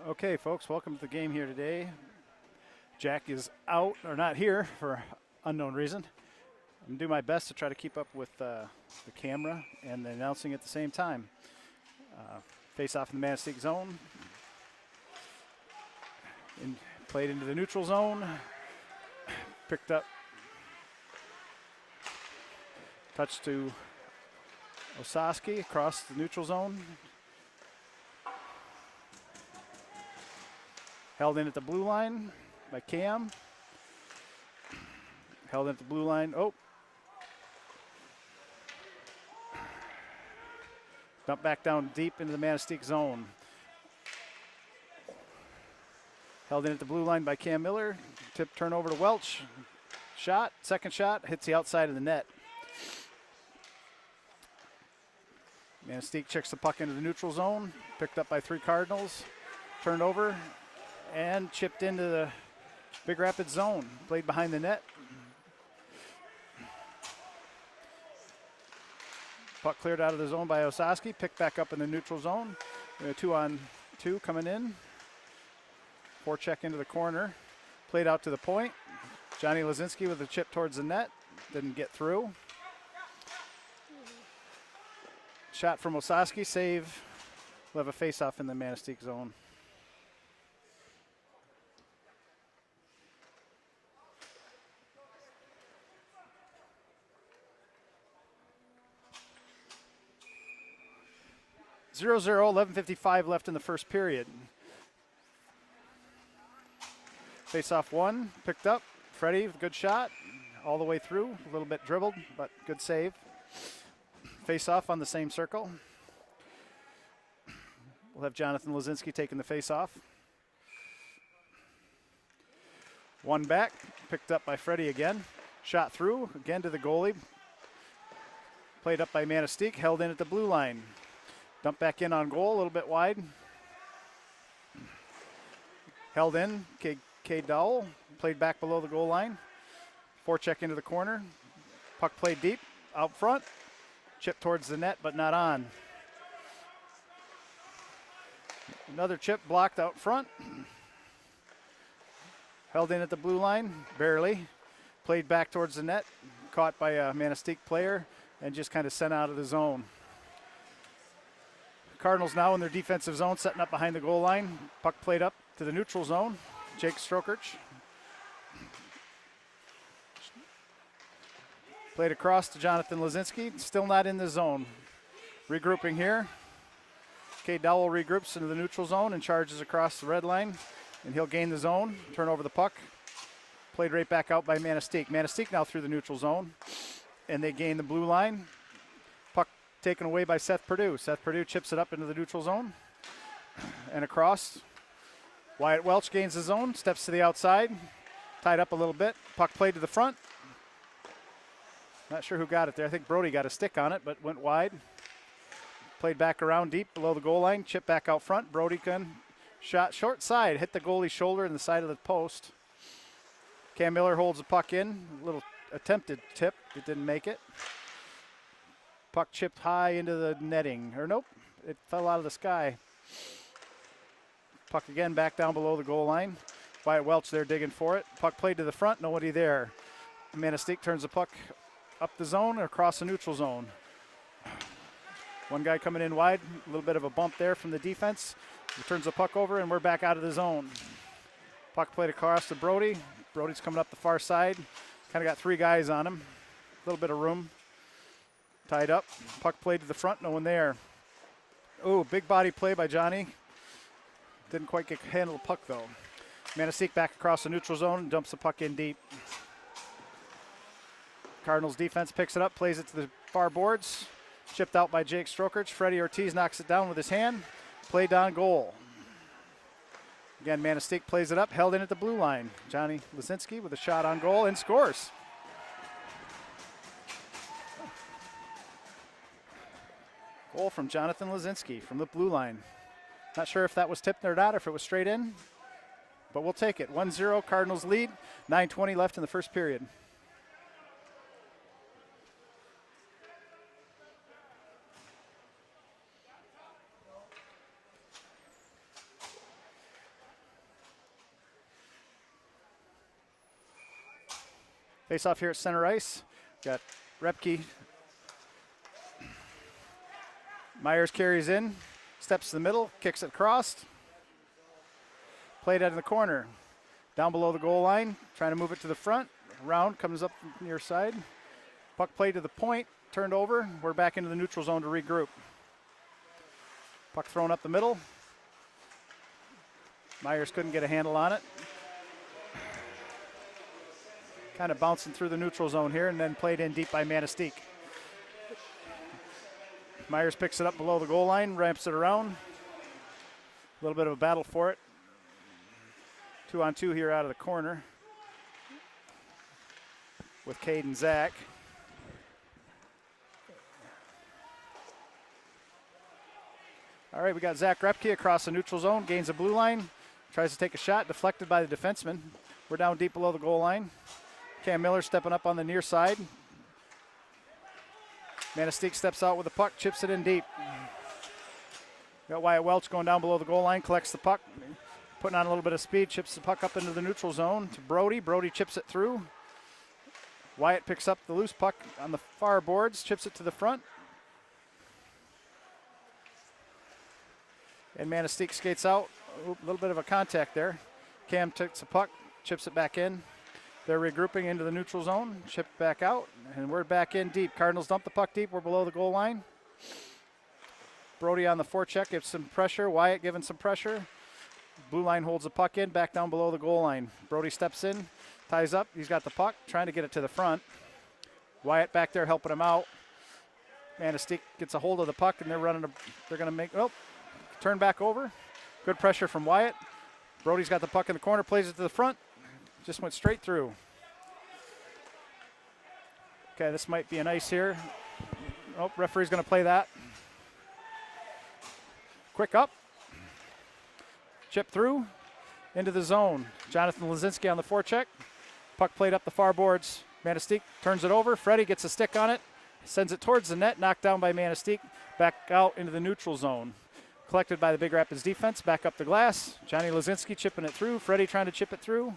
Okay, folks, welcome to the game here today. Jack is out, or not here, for unknown reason. I'm going to do my best to try to keep up with the camera and the announcing at the same time. Face off in the Manistique zone. Played into the neutral zone. Picked up. Touch to Otsego across the neutral zone. Held in at the blue line by Cam. Held in at the blue line. Oh. Dump back down deep into the Manistique zone. Held in at the blue line by Cam Miller. Tip turnover to Welch. Shot, second shot, hits the outside of the net. Manistique checks the puck into the neutral zone. Picked up by 3 Cardinals. Turned over and chipped into the Big Rapids zone. Played behind the net. Puck cleared out of the zone by Otsego. Picked back up in the neutral zone. 2-on-2 coming in. Forecheck into the corner. Played out to the point. Johnny Lazinski with a chip towards the net. Didn't get through. Shot from Otsego. Save. We'll have a face-off in the Manistique zone. Zero, 11:55 left in the first period. Face-off one, picked up. Freddie with a good shot, all the way through. A little bit dribbled, but good save. Face-off on the same circle. We'll have Jonathan Lazinski taking the face-off. One back, picked up by Freddie again. Shot through, again to the goalie. Played up by Manistique, held in at the blue line. Dump back in on goal, a little bit wide. Held in, K. Dowell, played back below the goal line. Forecheck into the corner. Puck played deep, out front. Chip towards the net, but not on. Another chip blocked out front. Held in at the blue line, barely. Played back towards the net, caught by a Manistique player, and just kind of sent out of the zone. Cardinals now in their defensive zone, setting up behind the goal line. Puck played up to the neutral zone. Jake Strokirch. Played across to Jonathan Lazinski. Still not in the zone. Regrouping here. K. Dowell regroups into the neutral zone and charges across the red line. And he'll gain the zone, turn over the puck. Played right back out by Manistique. Manistique now through the neutral zone. And they gain the blue line. Puck taken away by Seth Perdue. Seth Perdue chips it up into the neutral zone. And across. Wyatt Welch gains the zone, steps to the outside. Tied up a little bit. Puck played to the front. Not sure who got it there. I think Brody got a stick on it, but went wide. Played back around deep below the goal line. Chip back out front. Brody gun shot short side. Hit the goalie's shoulder in the side of the post. Cam Miller holds the puck in. A little attempted tip. It didn't make it. Puck chipped high into the netting. Or nope, it fell out of the sky. Puck again back down below the goal line. Wyatt Welch there digging for it. Puck played to the front, nobody there. Manistique turns the puck up the zone or across the neutral zone. One guy coming in wide, a little bit of a bump there from the defense. He turns the puck over and we're back out of the zone. Puck played across to Brody. Brody's coming up the far side. Kind of got 3 guys on him. A little bit of room. Tied up. Puck played to the front, no one there. Oh, big body play by Johnny. Didn't quite get handle the puck though. Manistique back across the neutral zone and dumps the puck in deep. Cardinals defense picks it up, plays it to the far boards. Chipped out by Jake Strokirch. Freddie Ortiz knocks it down with his hand. Played down goal. Again, Manistique plays it up, held in at the blue line. Johnny Lazinski with a shot on goal and scores. Goal from Jonathan Lazinski from the blue line. Not sure if that was tipped or not, or if it was straight in, but we'll take it. 1-0, Cardinals lead. 9:20 left in the first period. Face off here at center ice. Got Repke. Myers carries in, steps to the middle, kicks it across. Played out in the corner. Down below the goal line, trying to move it to the front. Around, comes up from near side. Puck played to the point, turned over. We're back into the neutral zone to regroup. Puck thrown up the middle. Myers couldn't get a handle on it. Kind of bouncing through the neutral zone here and then played in deep by Manistique. Myers picks it up below the goal line, ramps it around. A little bit of a battle for it. 2-on-2 here out of the corner with Cade and Zach. All right, we got Zach Repke across the neutral zone, gains the blue line, tries to take a shot, deflected by the defenseman. We're down deep below the goal line. Cam Miller stepping up on the near side. Manistique steps out with the puck, chips it in deep. Got Wyatt Welch going down below the goal line, collects the puck, putting on a little bit of speed, chips the puck up into the neutral zone to Brody. Brody chips it through. Wyatt picks up the loose puck on the far boards, chips it to the front. And Manistique skates out. A little bit of a contact there. Cam takes the puck, chips it back in. They're regrouping into the neutral zone, chip back out, and we're back in deep. Cardinals dump the puck deep. We're below the goal line. Brody on the forecheck, gives some pressure. Wyatt giving some pressure. Blue line holds the puck in, back down below the goal line. Brody steps in, ties up. He's got the puck, trying to get it to the front. Wyatt back there helping him out. Manistique gets a hold of the puck, and they're going to make, turn back over. Good pressure from Wyatt. Brody's got the puck in the corner, plays it to the front. Just went straight through. Okay, this might be an ice here. Oh, referee's going to play that. Quick up. Chip through into the zone. Jonathan Lazinski on the forecheck. Puck played up the far boards. Manistique turns it over. Freddie gets a stick on it. Sends it towards the net. Knocked down by Manistique. Back out into the neutral zone. Collected by the Big Rapids defense. Back up the glass. Johnny Lazinski chipping it through. Freddie trying to chip it through.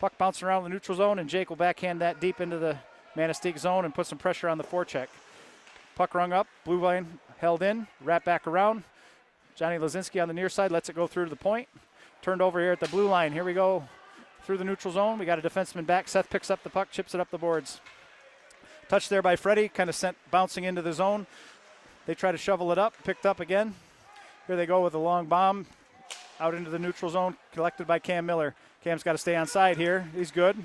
Puck bouncing around the neutral zone, and Jake will backhand that deep into the Manistique zone and put some pressure on the forecheck. Puck rung up, blue line held in, wrap back around. Johnny Lazinski on the near side lets it go through to the point. Turned over here at the blue line. Here we go through the neutral zone. We got a defenseman back. Seth picks up the puck, chips it up the boards. Touch there by Freddie, kind of sent bouncing into the zone. They try to shovel it up, picked up again. Here they go with a long bomb out into the neutral zone, collected by Cam Miller. Cam's got to stay on side here. He's good.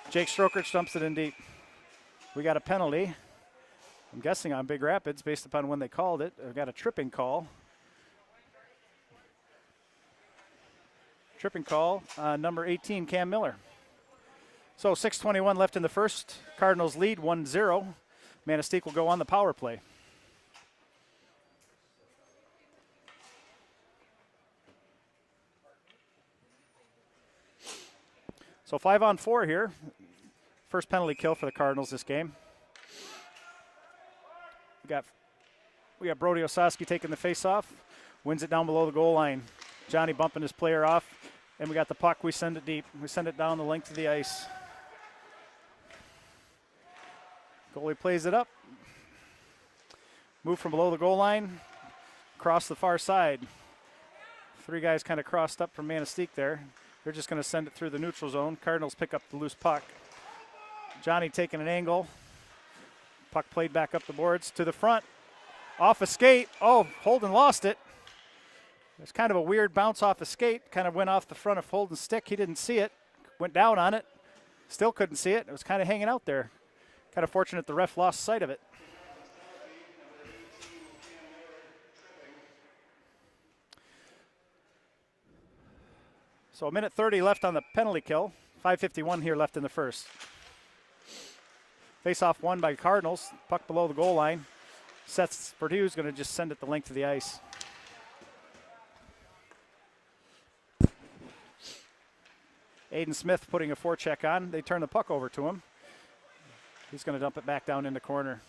Jake Stroker dumps it in deep. We got a penalty. I'm guessing on Big Rapids based upon when they called it. I've got a tripping call. Tripping call, number 18, Cam Miller. So 6:21 left in the first. Cardinals lead 1-0. Manistique will go on the power play. So 5-on-4 here. First penalty kill for the Cardinals this game. We got Brody Osaski taking the face-off. Wins it down below the goal line. Johnny bumping his player off. And we got the puck. We send it deep. We send it down the length of the ice. Goalie plays it up. Move from below the goal line. Across the far side. Three guys kind of crossed up from Manistique there. They're just going to send it through the neutral zone. Cardinals pick up the loose puck. Johnny taking an angle. Puck played back up the boards to the front. Off a skate. Oh, Holden lost it. It's kind of a weird bounce off a skate. Kind of went off the front of Holden's stick. He didn't see it. Went down on it. Still couldn't see it. It was kind of hanging out there. Kind of fortunate the ref lost sight of it. So a minute 30 left on the penalty kill. 5:51 here left in the first. Face-off won by Cardinals. Puck below the goal line. Seth Purdue is going to just send it the length of the ice. Aiden Smith putting a forecheck on. They turn the puck over to him. He's going to dump it back down in the corner.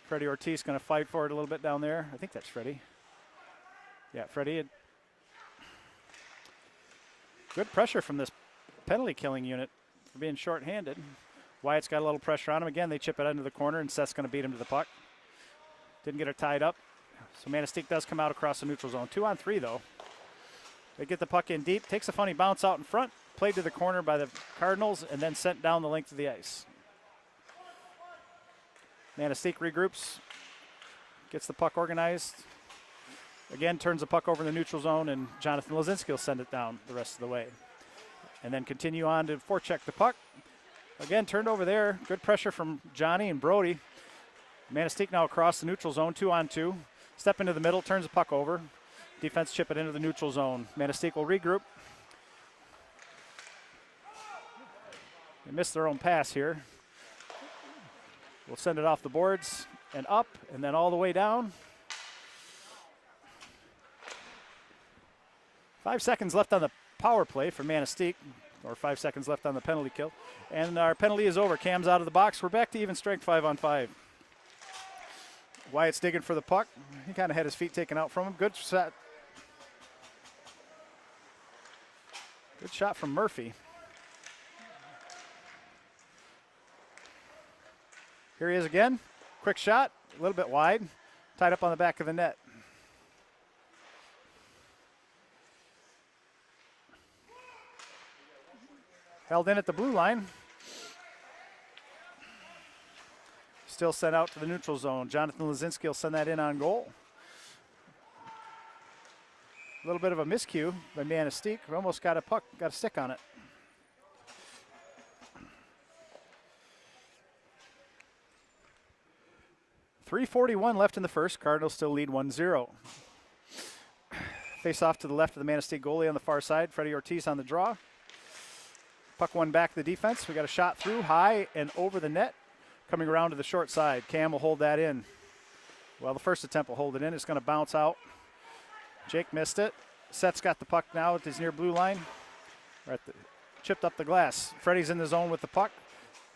Freddie Ortiz going to fight for it a little bit down there. I think that's Freddie. Yeah, Freddie. Good pressure from this penalty killing unit for being short-handed. Wyatt's got a little pressure on him. Again, they chip it into the corner, and Seth's going to beat him to the puck. Didn't get her tied up. So Manistique does come out across the neutral zone. 2-on-3, though. They get the puck in deep. Takes a funny bounce out in front. Played to the corner by the Cardinals, and then sent down the length of the ice. Manistique regroups. Gets the puck organized. Again, turns the puck over in the neutral zone, and Jonathan Lazinski will send it down the rest of the way. And then continue on to forecheck the puck. Again, turned over there. Good pressure from Johnny and Brody. Manistique now across the neutral zone, 2-on-2. Step into the middle, turns the puck over. Defense chip it into the neutral zone. Manistique will regroup. They missed their own pass here. We'll send it off the boards and up, and then all the way down. 5 seconds left on the power play for Manistique, or 5 seconds left on the penalty kill. And our penalty is over. Cam's out of the box. We're back to even strength 5-on-5. Wyatt's digging for the puck. He kind of had his feet taken out from him. Good shot. Good shot from Murphy. Here he is again. Quick shot, a little bit wide. Tied up on the back of the net. Held in at the blue line. Still sent out to the neutral zone. Jonathan Lazinski will send that in on goal. A little bit of a miscue by Manistique. Almost got a puck, got a stick on it. .341 left in the first. Cardinals still lead 1-0. Face off to the left of the Manistique goalie on the far side. Freddie Ortiz on the draw. Puck one back to the defense. We got a shot through, high and over the net. Coming around to the short side. Cam will hold that in. Well, the first attempt will hold it in. It's going to bounce out. Jake missed it. Seth's got the puck now at his near blue line. Chipped up the glass. Freddie's in the zone with the puck.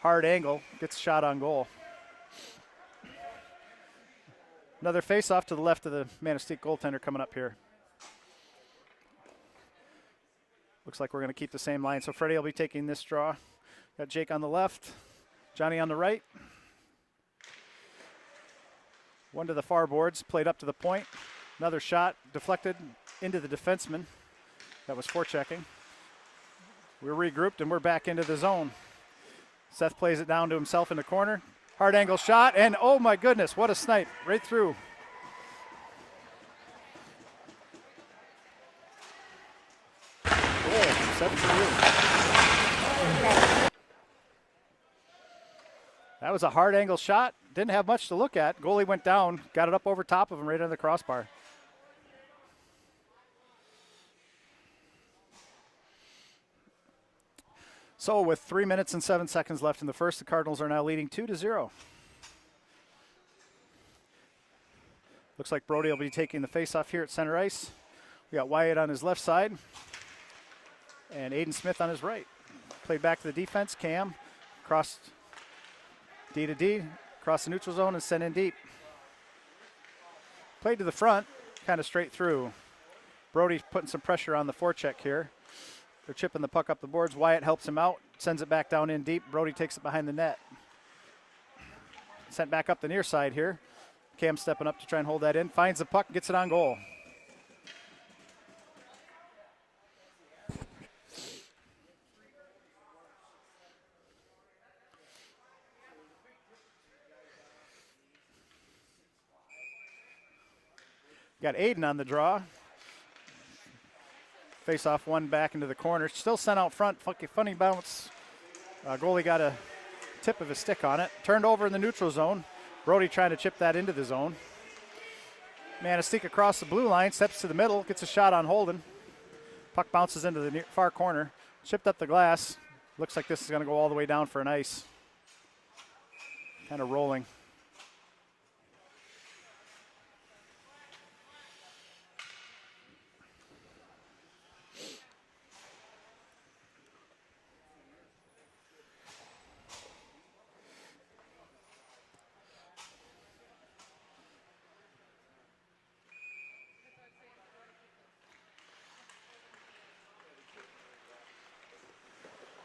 Hard angle. Gets a shot on goal. Another face-off to the left of the Manistique goaltender coming up here. Looks like we're going to keep the same line. So Freddie will be taking this draw. Got Jake on the left. Johnny on the right. One to the far boards, played up to the point. Another shot deflected into the defenseman. That was forechecking. We're regrouped and we're back into the zone. Seth plays it down to himself in the corner. Hard angle shot, and oh my goodness, what a snipe, right through. Goal, 7-2. That was a hard angle shot. Didn't have much to look at. Goalie went down, got it up over top of him right on the crossbar. So with 3 minutes and 7 seconds left in the first, the Cardinals are now leading 2-0. Looks like Brody will be taking the face-off here at center ice. We got Wyatt on his left side and Aiden Smith on his right. Played back to the defense. Cam crossed D to D, across the neutral zone and sent in deep. Played to the front, kind of straight through. Brody's putting some pressure on the forecheck here. They're chipping the puck up the boards. Wyatt helps him out, sends it back down in deep. Brody takes it behind the net. Sent back up the near side here. Cam stepping up to try and hold that in. Finds the puck, gets it on goal. Got Aiden on the draw. Face off one back into the corner. Still sent out front. Funny bounce. Goalie got a tip of his stick on it. Turned over in the neutral zone. Brody trying to chip that into the zone. Manistique across the blue line. Steps to the middle. Gets a shot on Holden. Puck bounces into the far corner. Chipped up the glass. Looks like this is going to go all the way down for an ice. Kind of rolling.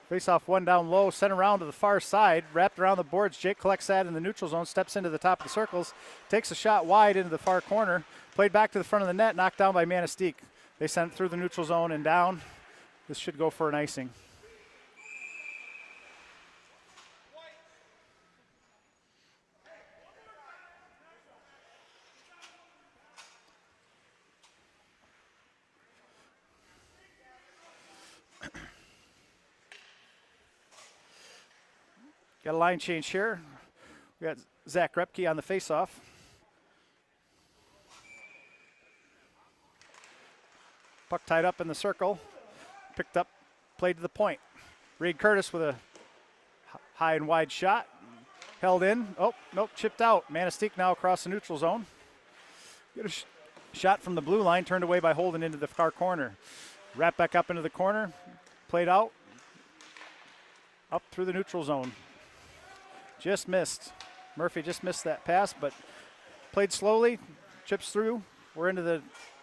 Face off one down low, sent around to the far side, wrapped around the boards. Jake collects that in the neutral zone, steps into the top of the circles, takes a shot wide into the far corner, played back to the front of the net, knocked down by Manistique. They sent it through the neutral zone and down. This should go for an icing. Got a line change here. We got Zach Repke on the faceoff. Puck tied up in the circle. Picked up, played to the point. Reed Curtis with a high and wide shot. Held in. Oh, nope, chipped out. Manistique now across the neutral zone. Get a shot from the blue line, turned away by Holden into the far corner. Wrapped back up into the corner. Played out. Up through the neutral zone. Just missed. Murphy just missed that pass, but played slowly, chips through. We're into the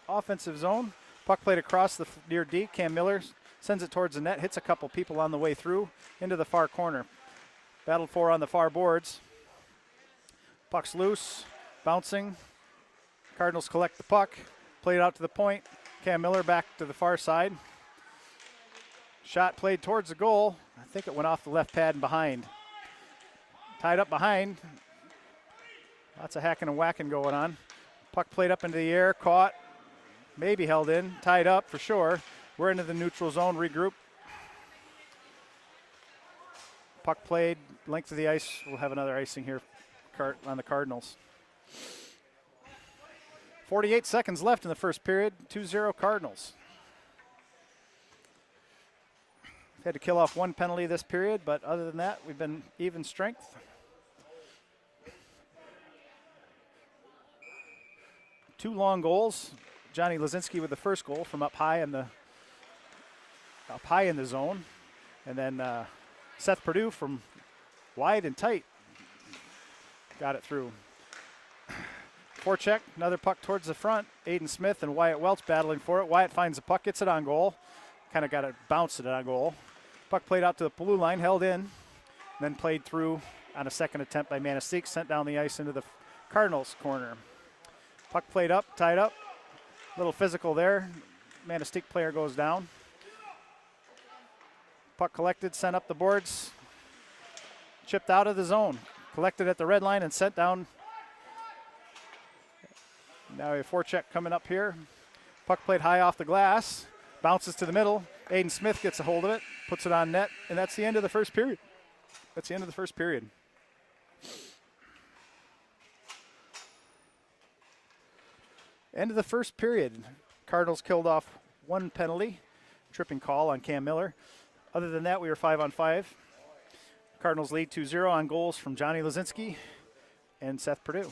offensive zone. Puck played across the near D. Cam Miller sends it towards the net, hits a couple people on the way through into the far corner. Battled for on the far boards. Puck's loose, bouncing. Cardinals collect the puck, played out to the point. Cam Miller back to the far side. Shot played towards the goal. I think it went off the left pad and behind. Tied up behind. Lots of hacking and whacking going on. Puck played up into the air, caught, maybe held in, tied up for sure. We're into the neutral zone, regroup. Puck played, length of the ice. We'll have another icing here on the Cardinals. 48 seconds left in the first period, 2-0 Cardinals. We've had to kill off one penalty this period, but other than that, we've been even strength. Two long goals. Johnny Lazinski with the first goal from up high in the zone, and then Seth Perdue from wide and tight got it through. Forecheck, another puck towards the front. Aiden Smith and Wyatt Welch battling for it. Wyatt finds the puck, gets it on goal. Kind of got it bounced it on goal. Puck played out to the blue line, held in, then played through on a second attempt by Manistique, sent down the ice into the Cardinals corner. Puck played up, tied up. Little physical there. Manistique player goes down. Puck collected, sent up the boards. Chipped out of the zone. Collected at the red line and sent down. Now a forecheck coming up here. Puck played high off the glass. Bounces to the middle. Aiden Smith gets a hold of it. Puts it on net. And that's the end of the first period. That's the end of the first period. End of the first period. Cardinals killed off one penalty. Tripping call on Cam Miller. Other than that, we were 5-on-5. Cardinals lead 2-0 on goals from Johnny Lazinski and Seth Perdue.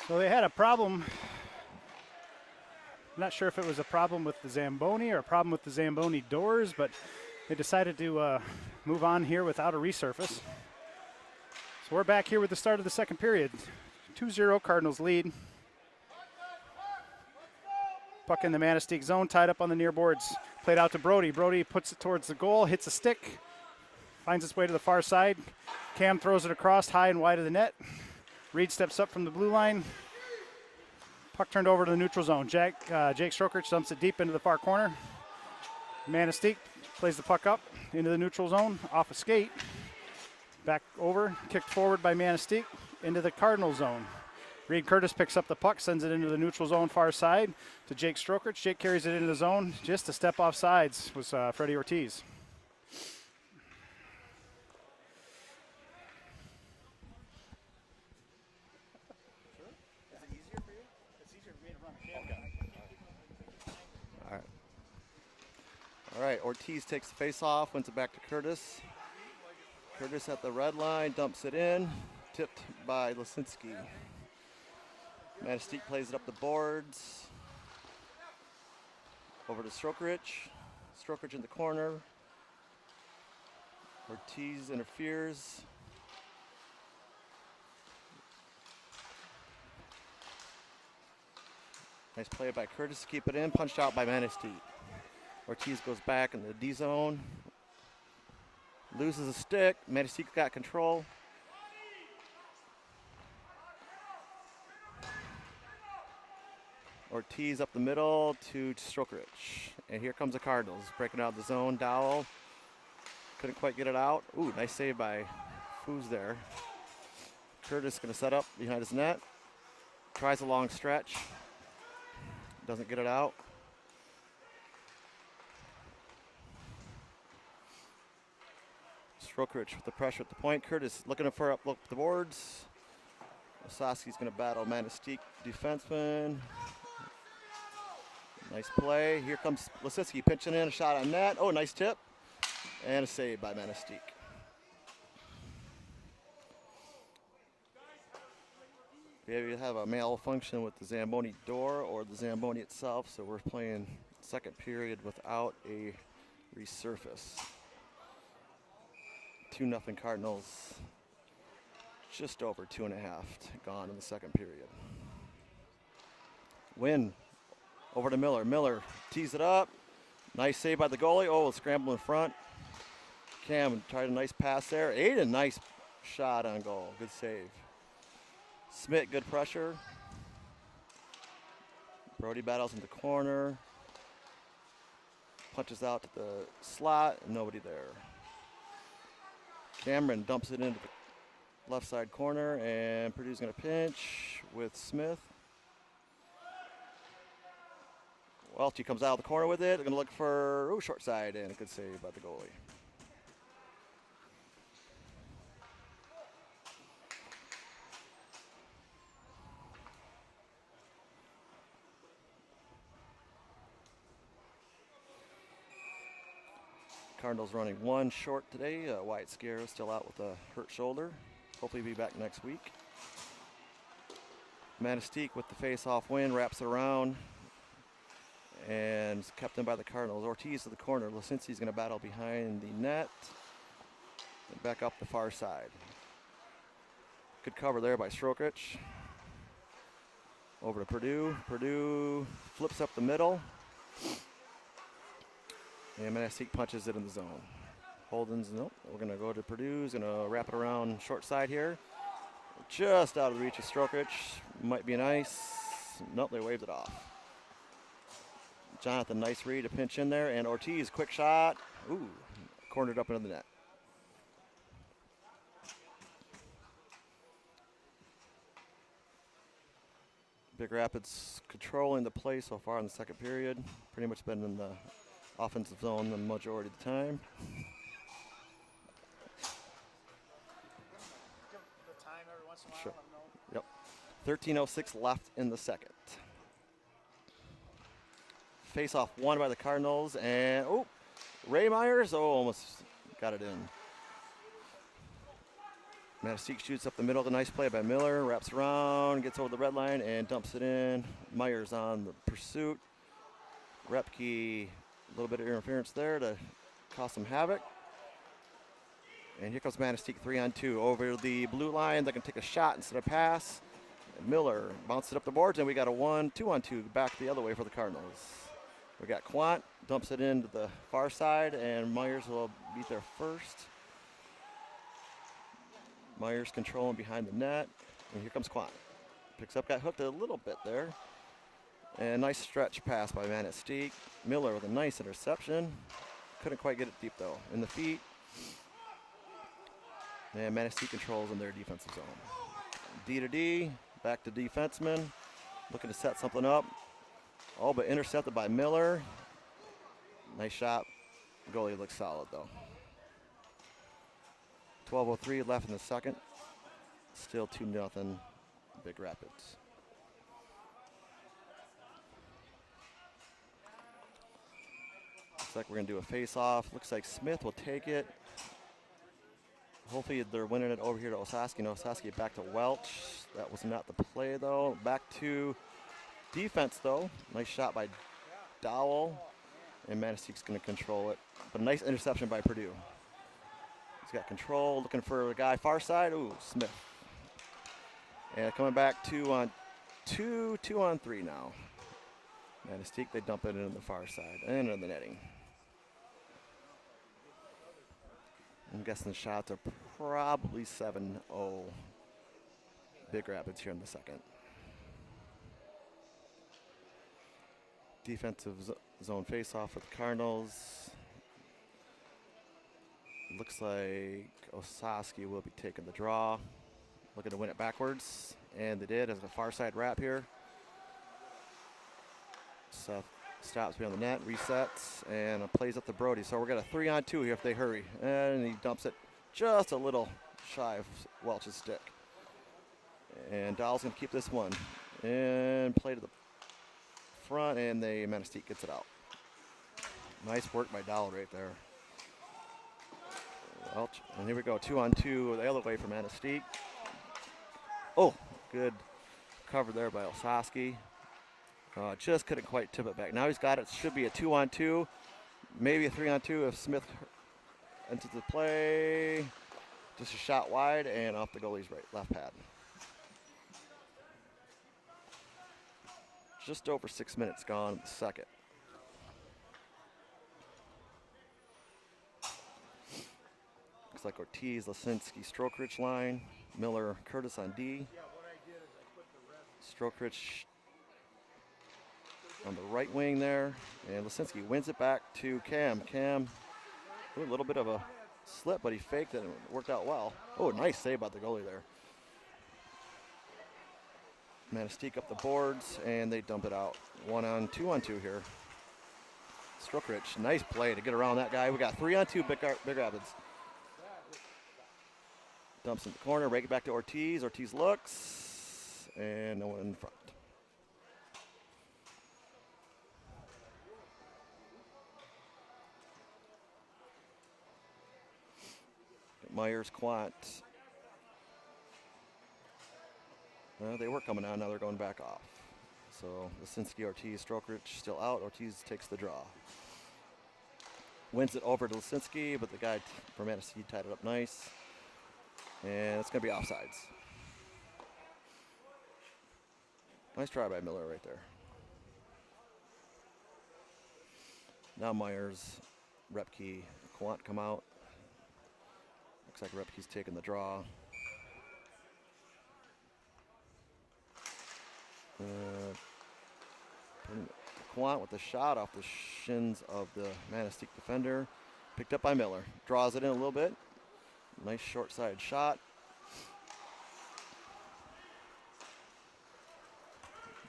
So they had a problem. I'm not sure if it was a problem with the Zamboni or a problem with the Zamboni doors, but they decided to move on here without a resurface. So we're back here with the start of the second period. 2-0 Cardinals lead. Puck in the Manistique zone, tied up on the near boards. Played out to Brody. Brody puts it towards the goal, hits a stick, finds its way to the far side. Cam throws it across high and wide of the net. Reed steps up from the blue line. Puck turned over to the neutral zone. Jake Strokerich dumps it deep into the far corner. Manistique plays the puck up into the neutral zone, off a skate. Back over, kicked forward by Manistique into the Cardinal zone. Reed Curtis picks up the puck, sends it into the neutral zone far side to Jake Strokerich. Jake carries it into the zone. Just a step off sides was Freddie Ortiz. All right, Ortiz takes the face off, wins it back to Curtis. Curtis at the red line, dumps it in, tipped by Lisinski. Manistique plays it up the boards. Over to Strokerich. Strokerich in the corner. Ortiz interferes. Nice play by Curtis to keep it in, punched out by Manistique. Ortiz goes back in the D zone. Loses a stick. Manistique got control. Ortiz up the middle to Strokerich. And here comes the Cardinals, breaking out the zone. Dowell couldn't quite get it out. Ooh, nice save by Foos there. Curtis gonna set up behind his net. Tries a long stretch. Doesn't get it out. Strokerich with the pressure at the point. Curtis looking for up the boards. Osaski's gonna battle Manistique defenseman. Nice play. Here comes Lisinski pinching in, a shot on net. Oh, nice tip. And a save by Manistique. We either have a malfunction with the Zamboni door or the Zamboni itself, so we're playing second period without a resurface. 2-0 Cardinals. Just over 2.5 gone in the second period. Win. Over to Miller. Miller tees it up. Nice save by the goalie. Oh, scramble in front. Cam tried a nice pass there. Aiden, nice shot on goal. Good save. Smith, good pressure. Brody battles in the corner. Punches out to the slot. Nobody there. Cameron dumps it into the left side corner, and Purdue's going to pinch with Smith. Welty comes out of the corner with it. They're going to look for short side, and a good save by the goalie. Cardinals running one short today. Wyatt Scarra still out with a hurt shoulder. Hopefully he'll be back next week. Manistique with the face-off win, wraps it around, and is kept in by the Cardinals. Ortiz to the corner. Lisinski's going to battle behind the net and back up the far side. Good cover there by Strokerich. Over to Purdue. Purdue flips up the middle. And Manistique punches it in the zone. Holden's, nope. We're going to go to Purdue's. Going to wrap it around short side here. Just out of the reach of Strokerich. Might be nice. Nope, they waved it off. Jonathan, nice read to pinch in there. And Ortiz, quick shot. Ooh, cornered up into the net. Big Rapids controlling the play so far in the second period. Pretty much been in the offensive zone the majority of the time. Sure. Yep. 13:06 left in the second. Face-off won by the Cardinals, and Ray Myers, almost got it in. Manistique shoots up the middle. A nice play by Miller. Wraps around, gets over the red line, and dumps it in. Myers on the pursuit. Repke, a little bit of interference there to cause some havoc. And here comes Manistique 3-on-2 over the blue line. They can take a shot instead of pass. And Miller bounces it up the boards, and we got a 2-on-2 back the other way for the Cardinals. We got Quant, dumps it into the far side, and Myers will beat there first. Myers controlling behind the net, and here comes Quant. Picks up, got hooked a little bit there. And nice stretch pass by Manistique. Miller with a nice interception. Couldn't quite get it deep though. In the feet. And Manistique controls in their defensive zone. D to D, back to defenseman. Looking to set something up. Oh, but intercepted by Miller. Nice shot. Goalie looks solid though. 12:03 left in the second. Still 2-0 Big Rapids. Looks like we're going to do a face-off. Looks like Smith will take it. Hopefully they're winning it over here to Otsego. Otsego back to Welch. That was not the play though. Back to defense though. Nice shot by Dowell. And Manistique's going to control it. But a nice interception by Purdue. He's got control, looking for a guy far side. Ooh, Smith. And coming back 2-on-2, 2-on-3 now. Manistique, they dump it in the far side and in the netting. I'm guessing the shots are probably 7-0 Big Rapids here in the second. Defensive zone face-off for the Cardinals. Looks like Otsego will be taking the draw. Looking to win it backwards, and they did as a far side wrap here. Seth stops behind the net, resets, and plays up to Brody. So we're got a 3-on-2 here if they hurry. And he dumps it just a little shy of Welch's stick. And Dahl's going to keep this one. And play to the front, and the Manistique gets it out. Nice work by Dahl right there. Welch, and here we go, 2-on-2 the other way for Manistique. Oh, good cover there by Otsego. Just couldn't quite tip it back. Now he's got it. Should be a 2-on-2, maybe a 3-on-2 if Smith enters the play. Just a shot wide and off the goalie's left pad. Just over 6 minutes gone in the second. Looks like Ortiz, Lisinski, Strokrich line. Miller, Curtis on D. Strokrich on the right wing there. And Lisinski wins it back to Cam. Cam, a little bit of a slip, but he faked it and it worked out well. Oh, nice save by the goalie there. Manistique up the boards, and they dump it out. 2-on-2 here. Strokrich, nice play to get around that guy. We got 3-on-2 Big Rapids. Dumps in the corner, rake it back to Ortiz. Ortiz looks, and no one in front. Myers, Quant. Well, they were coming on, now they're going back off. So Lisinski, Ortiz, Strokrich still out. Ortiz takes the draw. Wins it over to Lisinski, but the guy from Manistique tied it up nice. And it's going to be offsides. Nice try by Miller right there. Now Myers, Repke, Quant come out. Looks like Repke's taking the draw. Quant with the shot off the shins of the Manistique defender. Picked up by Miller. Draws it in a little bit. Nice short-sided shot.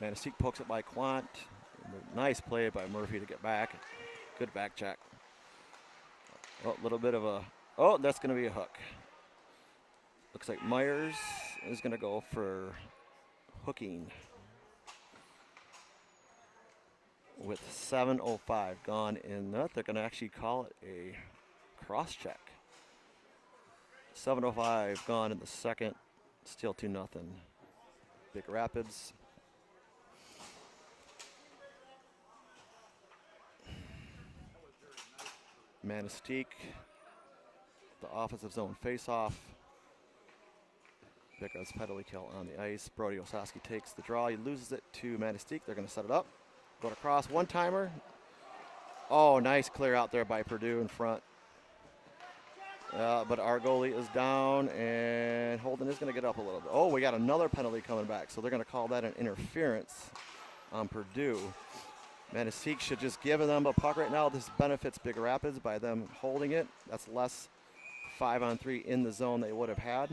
Manistique pokes it by Quant. Nice play by Murphy to get back. Good back check. Oh, a little bit of a... Oh, that's going to be a hook. Looks like Myers is going to go for hooking. With 7:05 gone in that, they're going to actually call it a cross check. 7:05 gone in the second. Still 2-0. Big Rapids. Manistique. The offensive zone face-off. Big Rapids penalty kill on the ice. Brody Otsego takes the draw. He loses it to Manistique. They're going to set it up. Going across. One-timer. Oh, nice clear out there by Purdue in front. But our goalie is down, and Holden is going to get up a little bit. Oh, we got another penalty coming back, so they're going to call that an interference on Purdue. Manistique should just give them a puck right now. This benefits Big Rapids by them holding it. That's less 5-on-3 in the zone they would have had.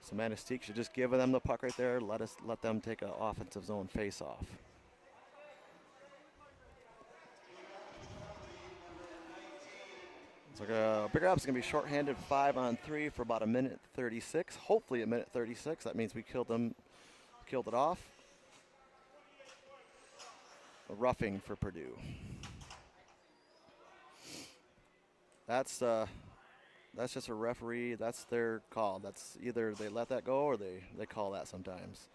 So Manistique should just give them the puck right there. Let them take an offensive zone face-off. So Big Rapids is going to be shorthanded 5-on-3 for about 1:36. Hopefully 1:36. That means we killed it off. A roughing for Purdue. That's just a referee. That's their call. That's either they let that go or they call that sometimes.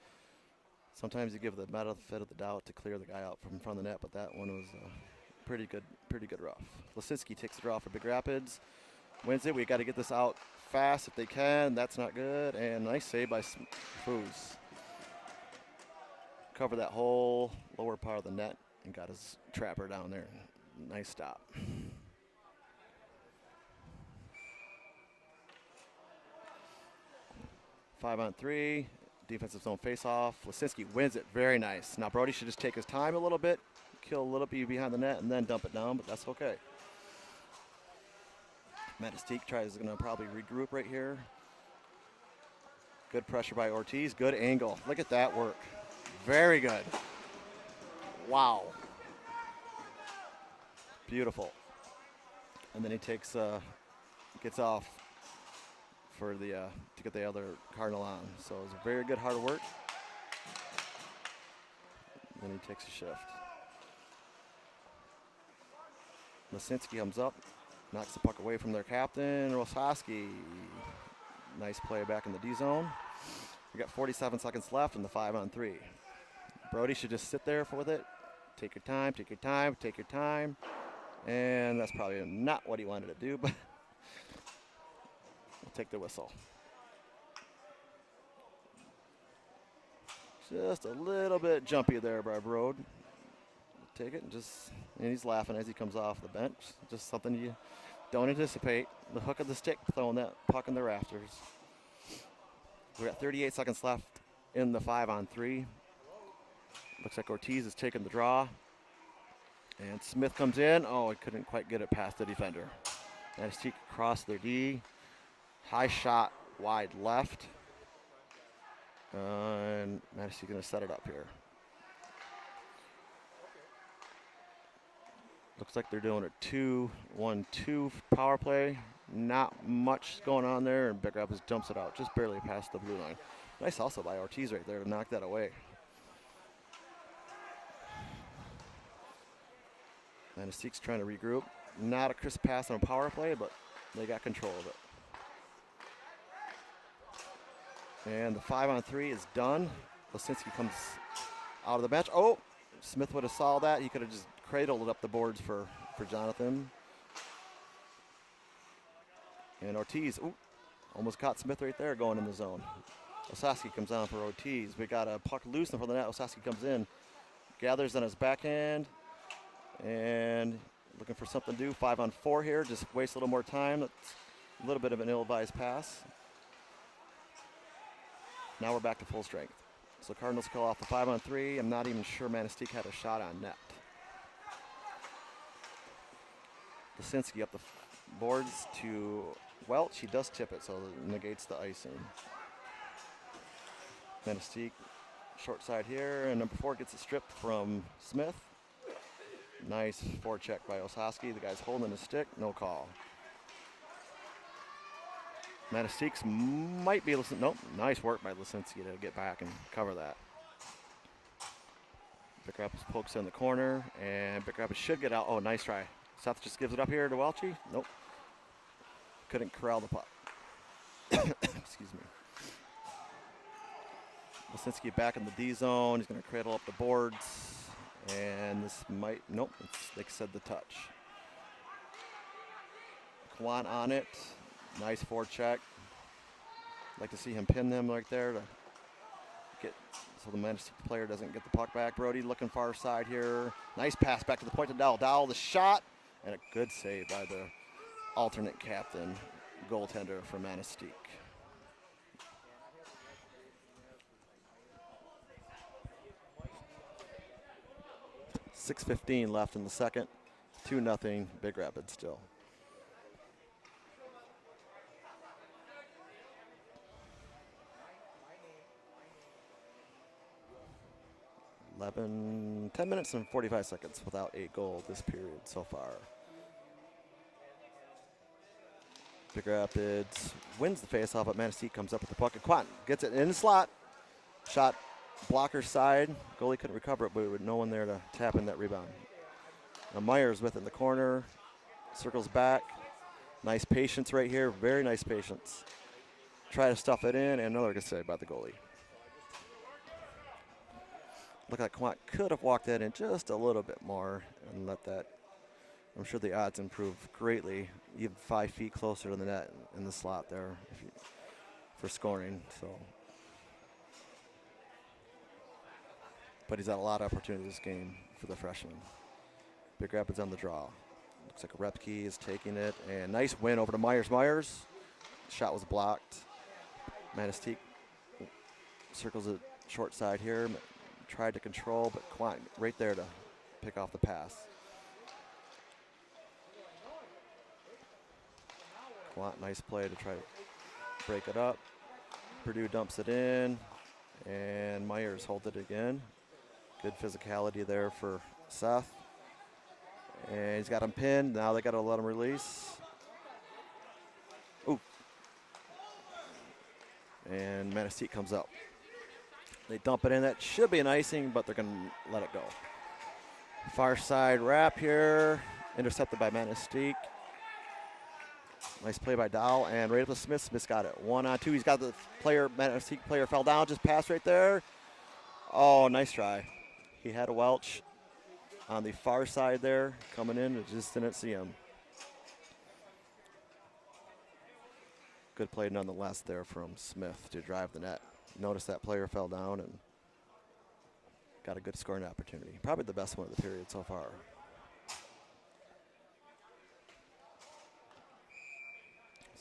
Sometimes you give the benefit of the doubt to clear the guy out from in front of the net, but that one was pretty good rough. Lisinski takes the draw for Big Rapids. Wins it. We got to get this out fast if they can. That's not good. And nice save by Foos. Cover that whole lower part of the net and got his trapper down there. Nice stop. Five-on-3. Defensive zone face-off. Lisinski wins it. Very nice. Now Brody should just take his time a little bit, kill a little bit behind the net, and then dump it down, but that's okay. Manistique is going to probably regroup right here. Good pressure by Ortiz. Good angle. Look at that work. Very good. Wow. Beautiful. And then he gets off for to get the other Cardinal on. So it was a very good hard work. Then he takes a shift. Lisinski comes up, knocks the puck away from their captain, Rosowski. Nice play back in the D zone. We got 47 seconds left in the 5-on-3. Brody should just sit there with it. Take your time, take your time, take your time. And that's probably not what he wanted to do, but we'll take the whistle. Just a little bit jumpy there by Brode. Take it and he's laughing as he comes off the bench. Just something you don't anticipate. The hook of the stick throwing that puck in the rafters. We got 38 seconds left in the 5-on-3. Looks like Ortiz is taking the draw. And Smith comes in. Oh, he couldn't quite get it past the defender. Manistique across their D. High shot wide left. And Manistique going to set it up here. Looks like they're doing a 2-1-2 power play. Not much going on there, and Big Rapids jumps it out just barely past the blue line. Nice also by Ortiz right there to knock that away. Manistique's trying to regroup. Not a crisp pass on a power play, but they got control of it. And the 5-on-3 is done. Lisinski comes out of the bench. Oh, Smith would have saw that. He could have just cradled it up the boards for Jonathan. And Ortiz, almost caught Smith right there going in the zone. Otsego comes on for Ortiz. We got a puck loose in front of the net. Otsego comes in, gathers on his backhand, and looking for something to do. 5-on-4 here, just waste a little more time. That's a little bit of an ill-advised pass. Now we're back to full strength. So Cardinals call off the 5-on-3. I'm not even sure Manistique had a shot on net. Lisinski up the boards to Welch. He does tip it, so it negates the icing. Manistique, short side here, and number 4 gets it stripped from Smith. Nice forecheck by Otsego. The guy's holding his stick, no call. Manistique's might be listening. Nope, nice work by Lisinski to get back and cover that. Big Rapids pokes in the corner, and Big Rapids should get out. Oh, nice try. Seth just gives it up here to Welchie. Nope. couldn't corral the puck. Excuse me. Lisinski back in the D zone. He's going to cradle up the boards. And this might, nope, it's, like I said, the touch. Kwan on it. Nice forecheck. Like to see him pin them right there to get, so the Manistique player doesn't get the puck back. Brody looking far side here. Nice pass back to the point to Dowell. Dowell, the shot, and a good save by the alternate captain, goaltender for Manistique. .6:15 left in the second. 2-0, Big Rapids still. $10 minutes and 45 seconds without a goal this period so far. Big Rapids wins the faceoff, but Manistique comes up with the puck. And Quantin gets it in the slot. Shot blocker side. Goalie couldn't recover it, but with no one there to tap in that rebound. Now Myers with it in the corner. Circles back. Nice patience right here. Very nice patience. Try to stuff it in, and another good save by the goalie. Looked like Quant could have walked that in just a little bit more and let that. I'm sure the odds improve greatly, even 5 feet closer to the net in the slot there for scoring. So, but he's had a lot of opportunity this game for the freshman. Big Rapids on the draw. Looks like Repke is taking it, and nice win over to Myers. Myers, shot was blocked. Manistique circles it short side here. Tried to control, but Quant right there to pick off the pass. Quant, nice play to try to break it up. Purdue dumps it in, and Myers holds it again. Good physicality there for Seth. And he's got him pinned. Now they got to let him release. Ooh. And Manistique comes up. They dump it in. That should be an icing, but they're going to let it go. Far side wrap here. Intercepted by Manistique. Nice play by Dowell, and right up to Smith. Smith's got it. 1-on-2. He's got the player, Manistique player fell down. Just pass right there. Oh, nice try. He had a Welch on the far side there coming in. Just didn't see him. Good play nonetheless there from Smith to drive the net. Notice that player fell down and got a good scoring opportunity. Probably the best one of the period so far.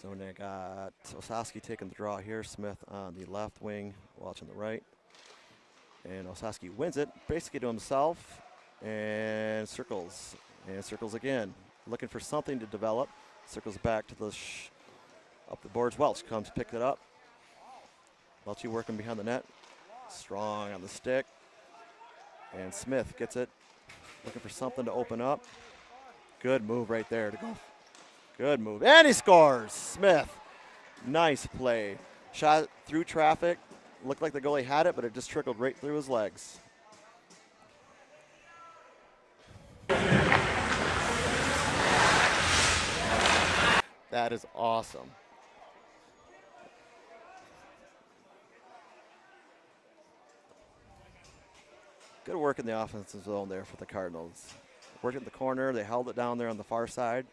So they got Osowski taking the draw here. Smith on the left wing, Welch on the right. And Osowski wins it basically to himself and circles. And circles again. Looking for something to develop. Circles back to the up the boards. Welch comes, picked it up. Welchie working behind the net. Strong on the stick. And Smith gets it. Looking for something to open up. Good move right there to go. Good move. And he scores. Smith. Nice play. Shot through traffic. Looked like the goalie had it, but it just trickled right through his legs. That is awesome. Good work in the offensive zone there for the Cardinals. Worked in the corner. They held it down there on the far side.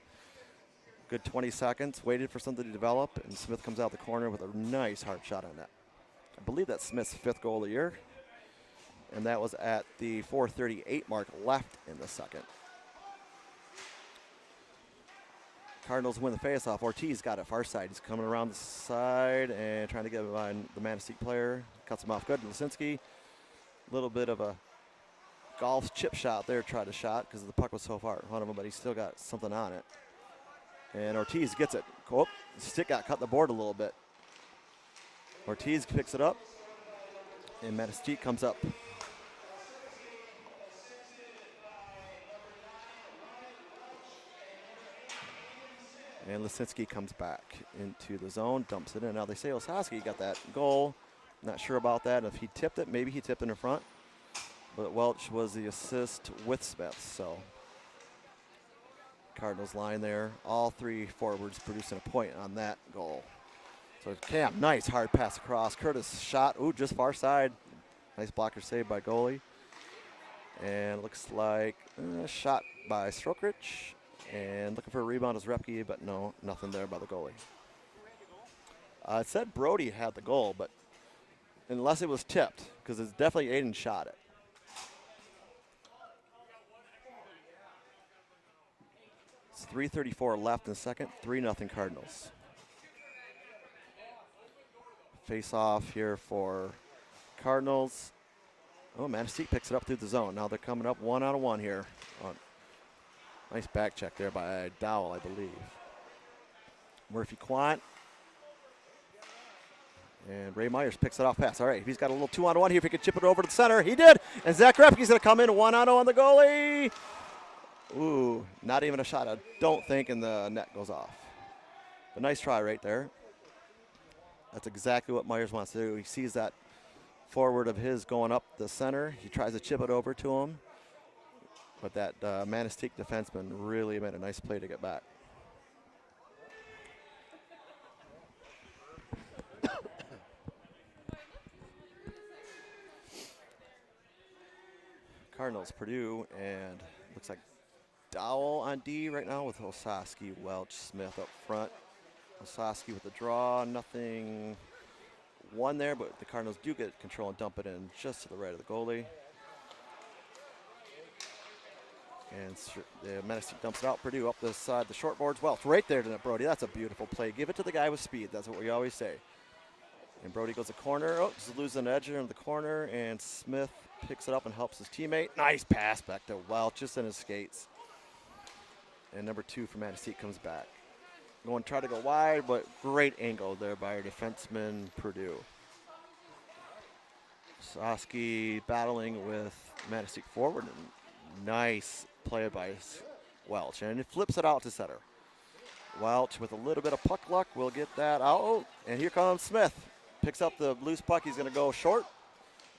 Good 20 seconds. Waited for something to develop, and Smith comes out the corner with a nice hard shot on net. I believe that's Smith's 5th goal of the year, and that was at the 4:38 mark left in the second. Cardinals win the faceoff. Ortiz got it far side. He's coming around the side and trying to get behind the Manistique player. Cuts him off good. Lisinski, a little bit of a golf chip shot there, tried to shot because the puck was so far in front of him, but he still got something on it. And Ortiz gets it. Oh, the stick got cut the board a little bit. Ortiz picks it up, and Manistique comes up. And Lisinski comes back into the zone, dumps it in. Now they say Osowski got that goal. Not sure about that. If he tipped it, maybe he tipped it in front. But Welch was the assist with Smith, so Cardinals line there. All three forwards producing a point on that goal. So Cam, nice hard pass across. Curtis shot, ooh, just far side. Nice blocker save by goalie. And looks like a shot by Strokrich. And looking for a rebound is Repke, but no, nothing there by the goalie. It said Brody had the goal, but unless it was tipped, because it's definitely Aiden shot it. It's 3:34 left in the second, 3-0 Cardinals. Face off here for Cardinals. Oh, Manistique picks it up through the zone. Now they're coming up 1-on-1 here. Nice back check there by Dowell, I believe. Murphy Quant. And Ray Myers picks it off pass. All right, he's got a little 2-on-1 here. If he could chip it over to the center, he did. And Zach Repke's going to come in 1-on-0 on the goalie. Ooh, not even a shot, I don't think, and the net goes off. But nice try right there. That's exactly what Myers wants to do. He sees that forward of his going up the center. He tries to chip it over to him. But that Manistique defenseman really made a nice play to get back. Cardinals, Purdue, and looks like Dowell on D right now with Osaski, Welch, Smith up front. Osaski with the draw, nothing won there, but the Cardinals do get control and dump it in just to the right of the goalie. And the Manistique dumps it out. Purdue up the side, the short boards. Welch right there to that Brody. That's a beautiful play. Give it to the guy with speed. That's what we always say. And Brody goes to corner. Oh, just losing an edge in the corner, and Smith picks it up and helps his teammate. Nice pass back to Welch, just in his skates. And number 2 for Manistique comes back. Going to try to go wide, but great angle there by our defenseman, Purdue. Soski battling with Manistique forward. And nice play by Welch. And it flips it out to center. Welch with a little bit of puck luck will get that out. And here comes Smith. Picks up the loose puck. He's going to go short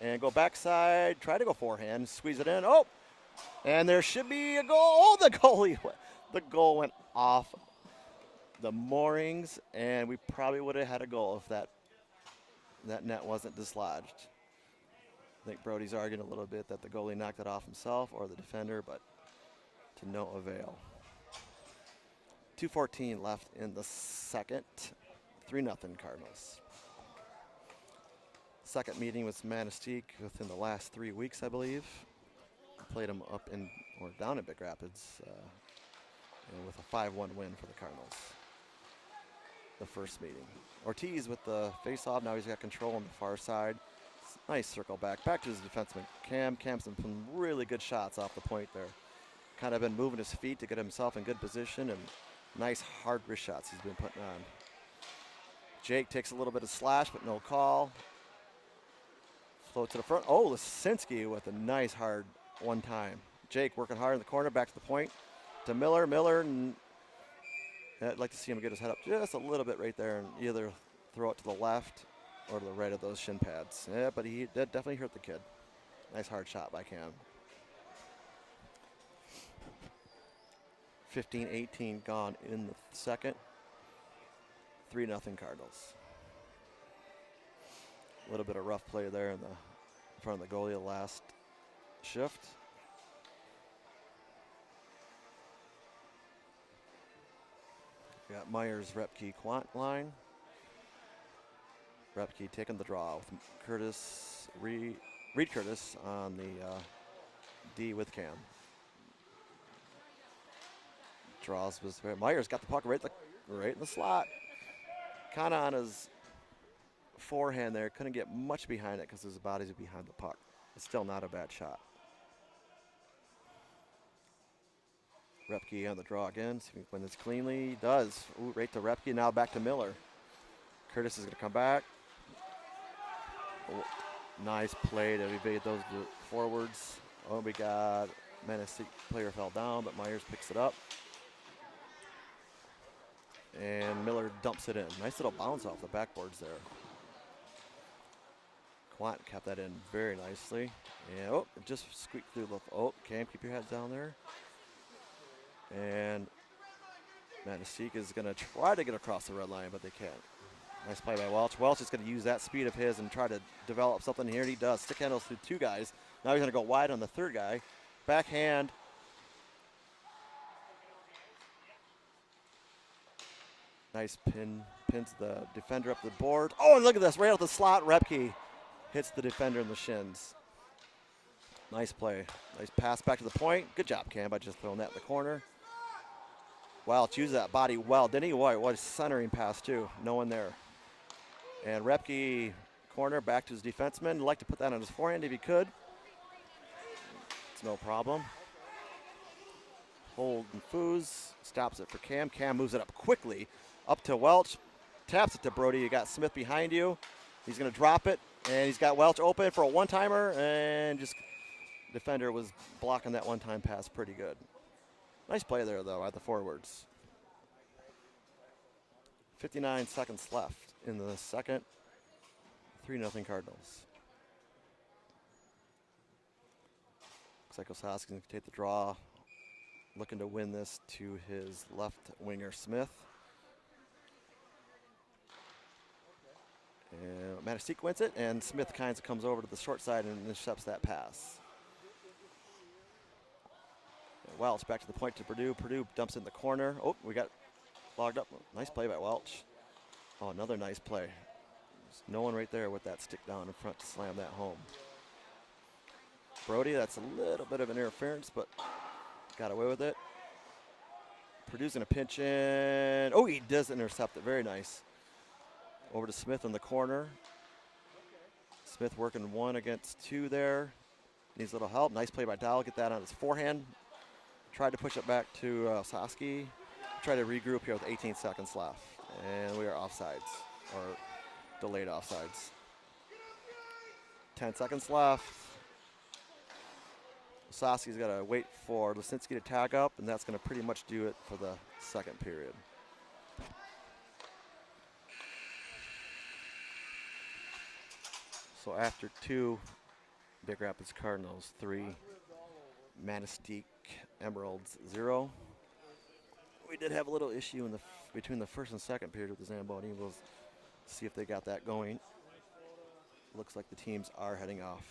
and go backside. Try to go forehand. Squeeze it in. Oh! And there should be a goal. Oh, the goal went off the moorings, and we probably would have had a goal if that net wasn't dislodged. I think Brody's arguing a little bit that the goalie knocked it off himself or the defender, but to no avail. 2:14 left in the second. 3-0 Cardinals. Second meeting with Manistique within the last 3 weeks, I believe. Played them up in or down in Big Rapids with a 5-1 win for the Cardinals. The first meeting. Ortiz with the face-off. Now he's got control on the far side. Nice circle back to his defenseman Cam. Cam's been putting really good shots off the point there. Kind of been moving his feet to get himself in good position, and nice hard wrist shots he's been putting on. Jake takes a little bit of slash, but no call. Float to the front. Oh, Lisinski with a nice hard one time. Jake working hard in the corner, back to the point. To Miller. I'd like to see him get his head up just a little bit right there and either throw it to the left or to the right of those shin pads. Yeah, but he did definitely hurt the kid. Nice hard shot by Cam. 15-18 gone in the second. 3-0 Cardinals. A little bit of rough play there in front of the goalie the last shift. We got Myers, Repke, Quant line. Repke taking the draw with Curtis, Reed Curtis on the D with Cam. Draws was Myers got the puck right in the slot. Kind of on his forehand there. Couldn't get much behind it because his body's behind the puck. It's still not a bad shot. Repke on the draw again. See if he can win this cleanly. He does. Ooh, right to Repke. Now back to Miller. Curtis is going to come back. Oh, nice play to evade those forwards. Oh, we got Manistique player fell down, but Myers picks it up. And Miller dumps it in. Nice little bounce off the backboards there. Quant kept that in very nicely. And it just squeaked through the. Oh, Cam, keep your head down there. And Manistique is going to try to get across the red line, but they can't. Nice play by Welch. Welch is going to use that speed of his and try to develop something here, and he does. Stick handles through 2 guys. Now he's going to go wide on the 3rd guy. Backhand. Nice pins the defender up the board. Oh, and look at this, right out the slot. Repke hits the defender in the shins. Nice play. Nice pass back to the point. Good job, Cam, by just throwing that in the corner. Welch used that body well, didn't he? What a centering pass, too. No one there. And Repke, corner, back to his defenseman. He'd like to put that on his forehand if he could. It's no problem. Holden Foos stops it for Cam. Cam moves it up quickly. Up to Welch, taps it to Brody. You got Smith behind you. He's going to drop it, and he's got Welch open for a one-timer, and just defender was blocking that one-time pass pretty good. Nice play there, though, at the forwards. 59 seconds left in the second. 3-0 Cardinals. Looks like Osaski's going to take the draw, looking to win this to his left winger, Smith. And Manistique wins it, and Smith kind of comes over to the short side and intercepts that pass. And Welch back to the point to Purdue. Purdue dumps in the corner. Oh, we got logged up. Nice play by Welch. Oh, another nice play. There's no one right there with that stick down in front to slam that home. Brody, that's a little bit of an interference, but got away with it. Purdue's going to pinch in. Oh, he does intercept it. Very nice. Over to Smith in the corner. Smith working 1 against 2 there. Needs a little help. Nice play by Dowell. Get that on his forehand. Tried to push it back to Osaski. Try to regroup here with 18 seconds left. And we are offsides, or delayed offsides. 10 seconds left. Osaski's got to wait for Lisinski to tag up, and that's going to pretty much do it for the second period. So after 2, Big Rapids Cardinals 3, Manistique Emeralds 0. We did have a little issue in between the first and second period with the Zamboni. We'll see if they got that going. Looks like the teams are heading off.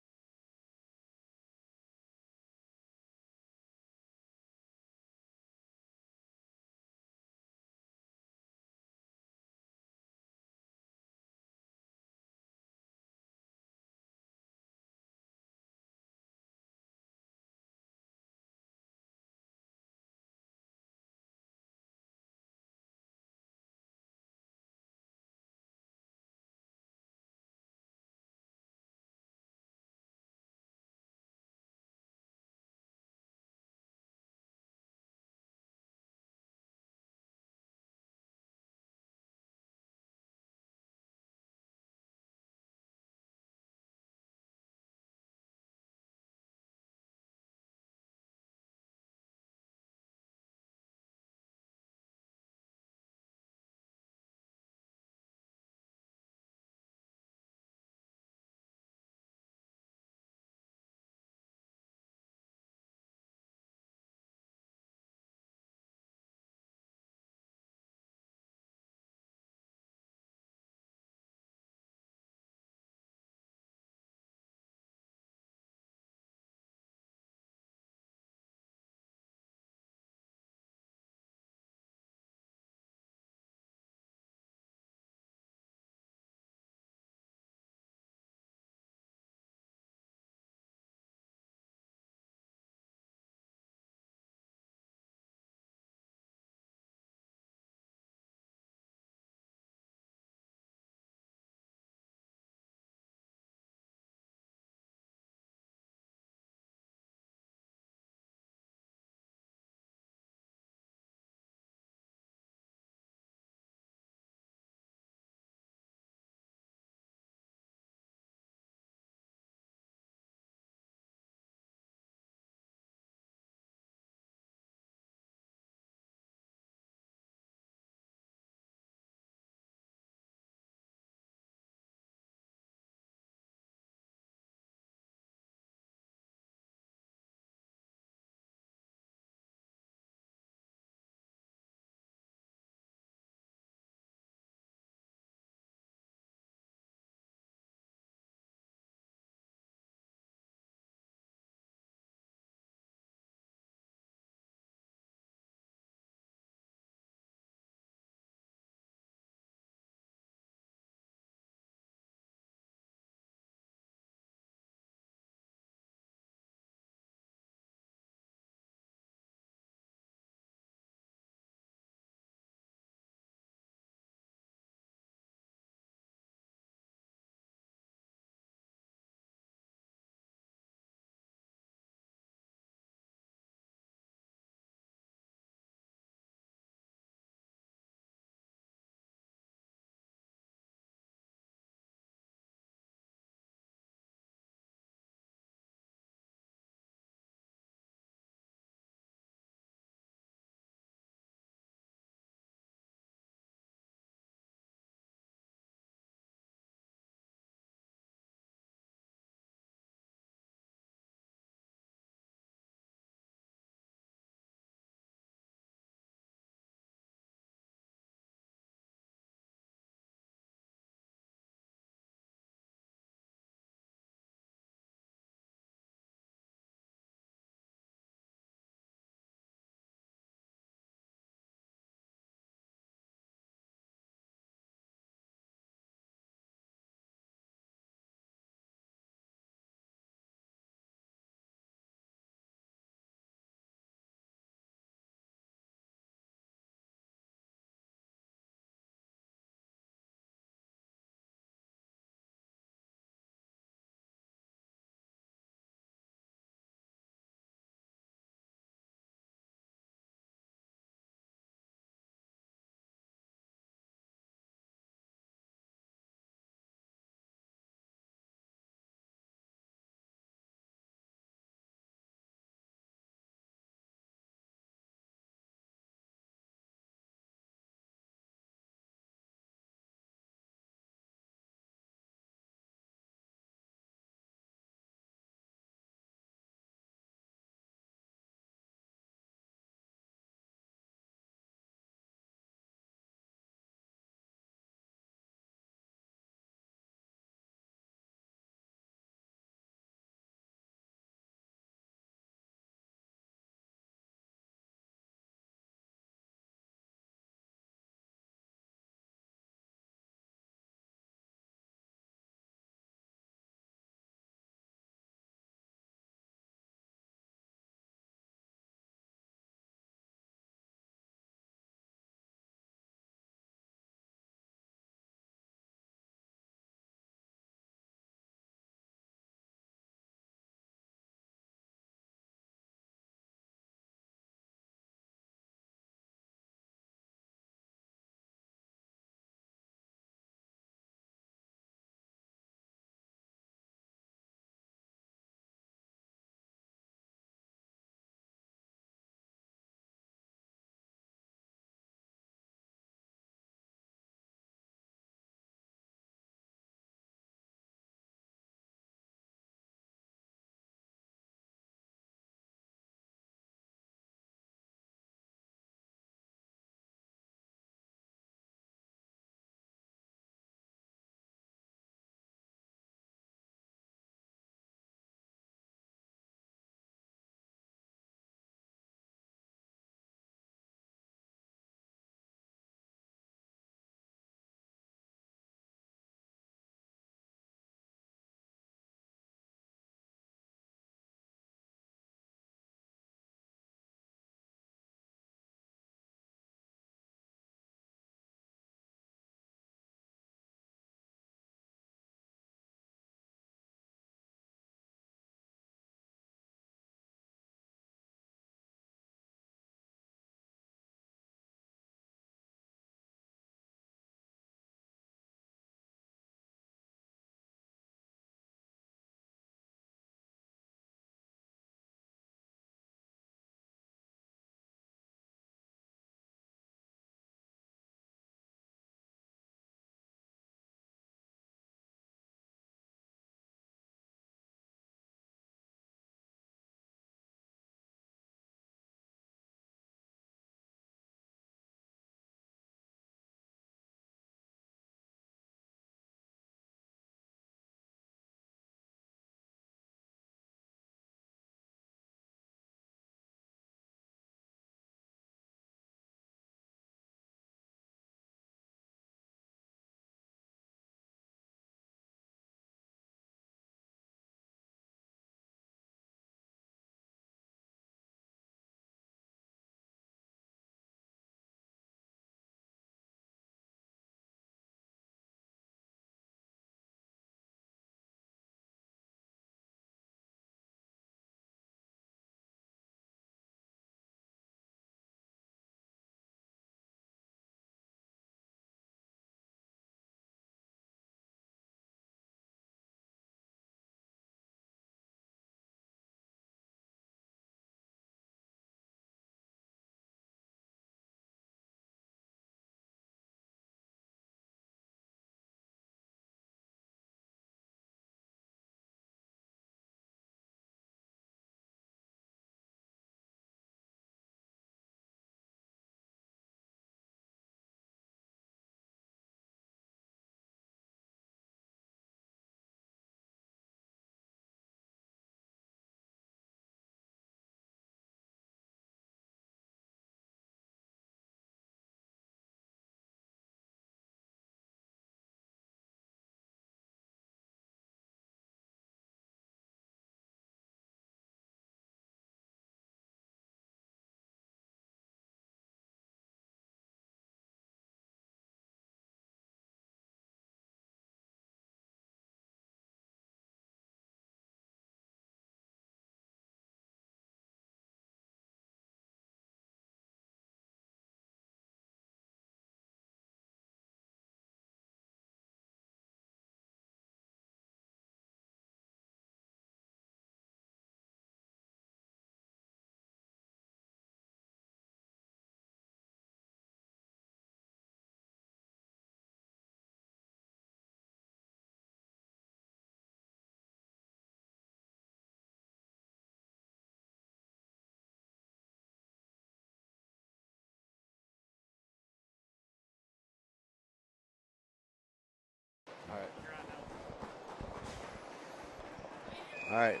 All right,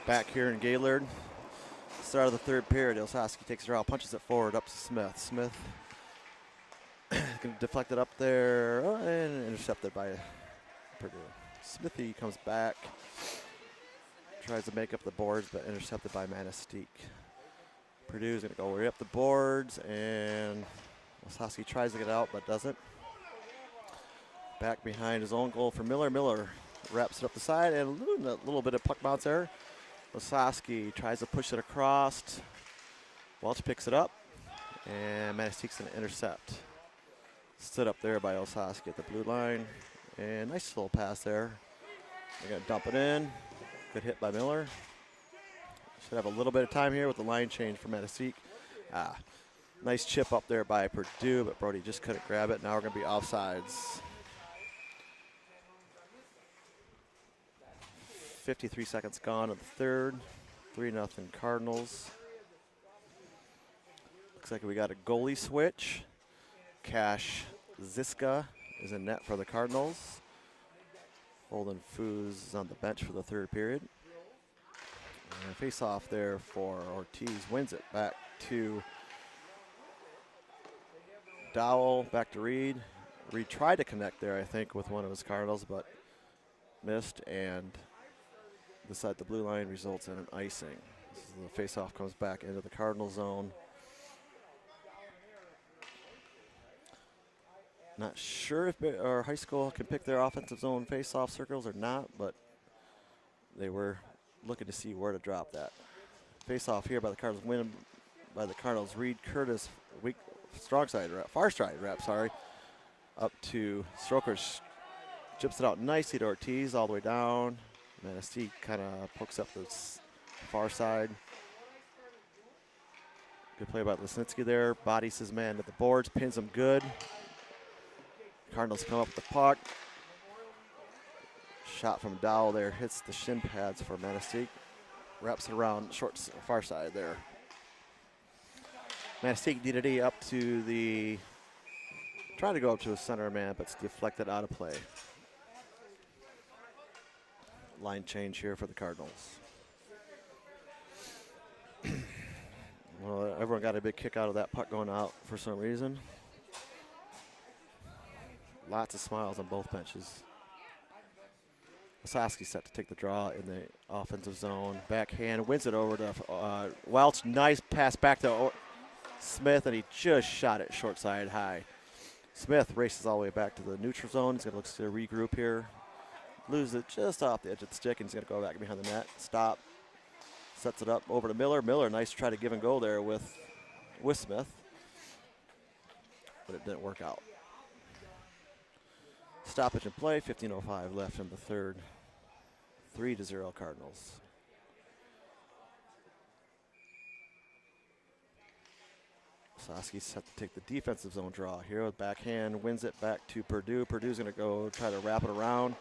back here in Gaylord. Start of the third period. Osowski takes a draw, punches it forward up to Smith. Smith going to deflect it up there and intercepted by Purdue. Smithy comes back, tries to make up the boards, but intercepted by Manistique. Purdue's going to go way up the boards, and Osowski tries to get out, but doesn't. Back behind his own goal for Miller. Miller wraps it up the side, and a little bit of puck bounce there. Osowski tries to push it across. Welch picks it up, and Manistique's going to intercept. Stood up there by Osowski at the blue line, and nice little pass there. They're going to dump it in. Good hit by Miller. Should have a little bit of time here with the line change for Manistique. Nice chip up there by Purdue, but Brody just couldn't grab it. Now we're going to be offsides. 53 seconds gone in the third. 3-0 Cardinals. Looks like we got a goalie switch. Cash Ziska is in net for the Cardinals. Holden Foos is on the bench for the third period. And face off there for Ortiz. Wins it back to Dowell. Back to Reed. Reed tried to connect there, I think, with one of his Cardinals, but missed. And this at the blue line results in an icing. The face-off comes back into the Cardinal zone. Not sure if our high school can pick their offensive zone face-off circles or not, but they were looking to see where to drop that. Face-off here by the Cardinals, win by the Cardinals. Reed Curtis, weak, strong side wrap, far side wrap, sorry, up to Strokers. Chips it out nicely to Ortiz all the way down. Manistique kind of pokes up the far side. Good play by Lesnitsky there. Bodies his man at the boards, pins him good. Cardinals come up with the puck. Shot from Dowell there, hits the shin pads for Manistique. Wraps it around short far side there. Manistique needed up to the, trying to go up to a center man, but it's deflected out of play. Line change here for the Cardinals. Well, everyone got a big kick out of that puck going out for some reason. Lots of smiles on both benches. Osowski set to take the draw in the offensive zone. Backhand, wins it over to Welch. Nice pass back to Smith, and he just shot it short side high. Smith races all the way back to the neutral zone. He's going to look to regroup here. Loses it just off the edge of the stick, and he's going to go back behind the net. Stop. Sets it up over to Miller. Miller, nice try to give and go there with Smith, but it didn't work out. Stoppage in play, 15:05 left in the third. 3-0 Cardinals. Osowski set to take the defensive zone draw here with backhand, wins it back to Purdue. Purdue's going to go try to wrap it around.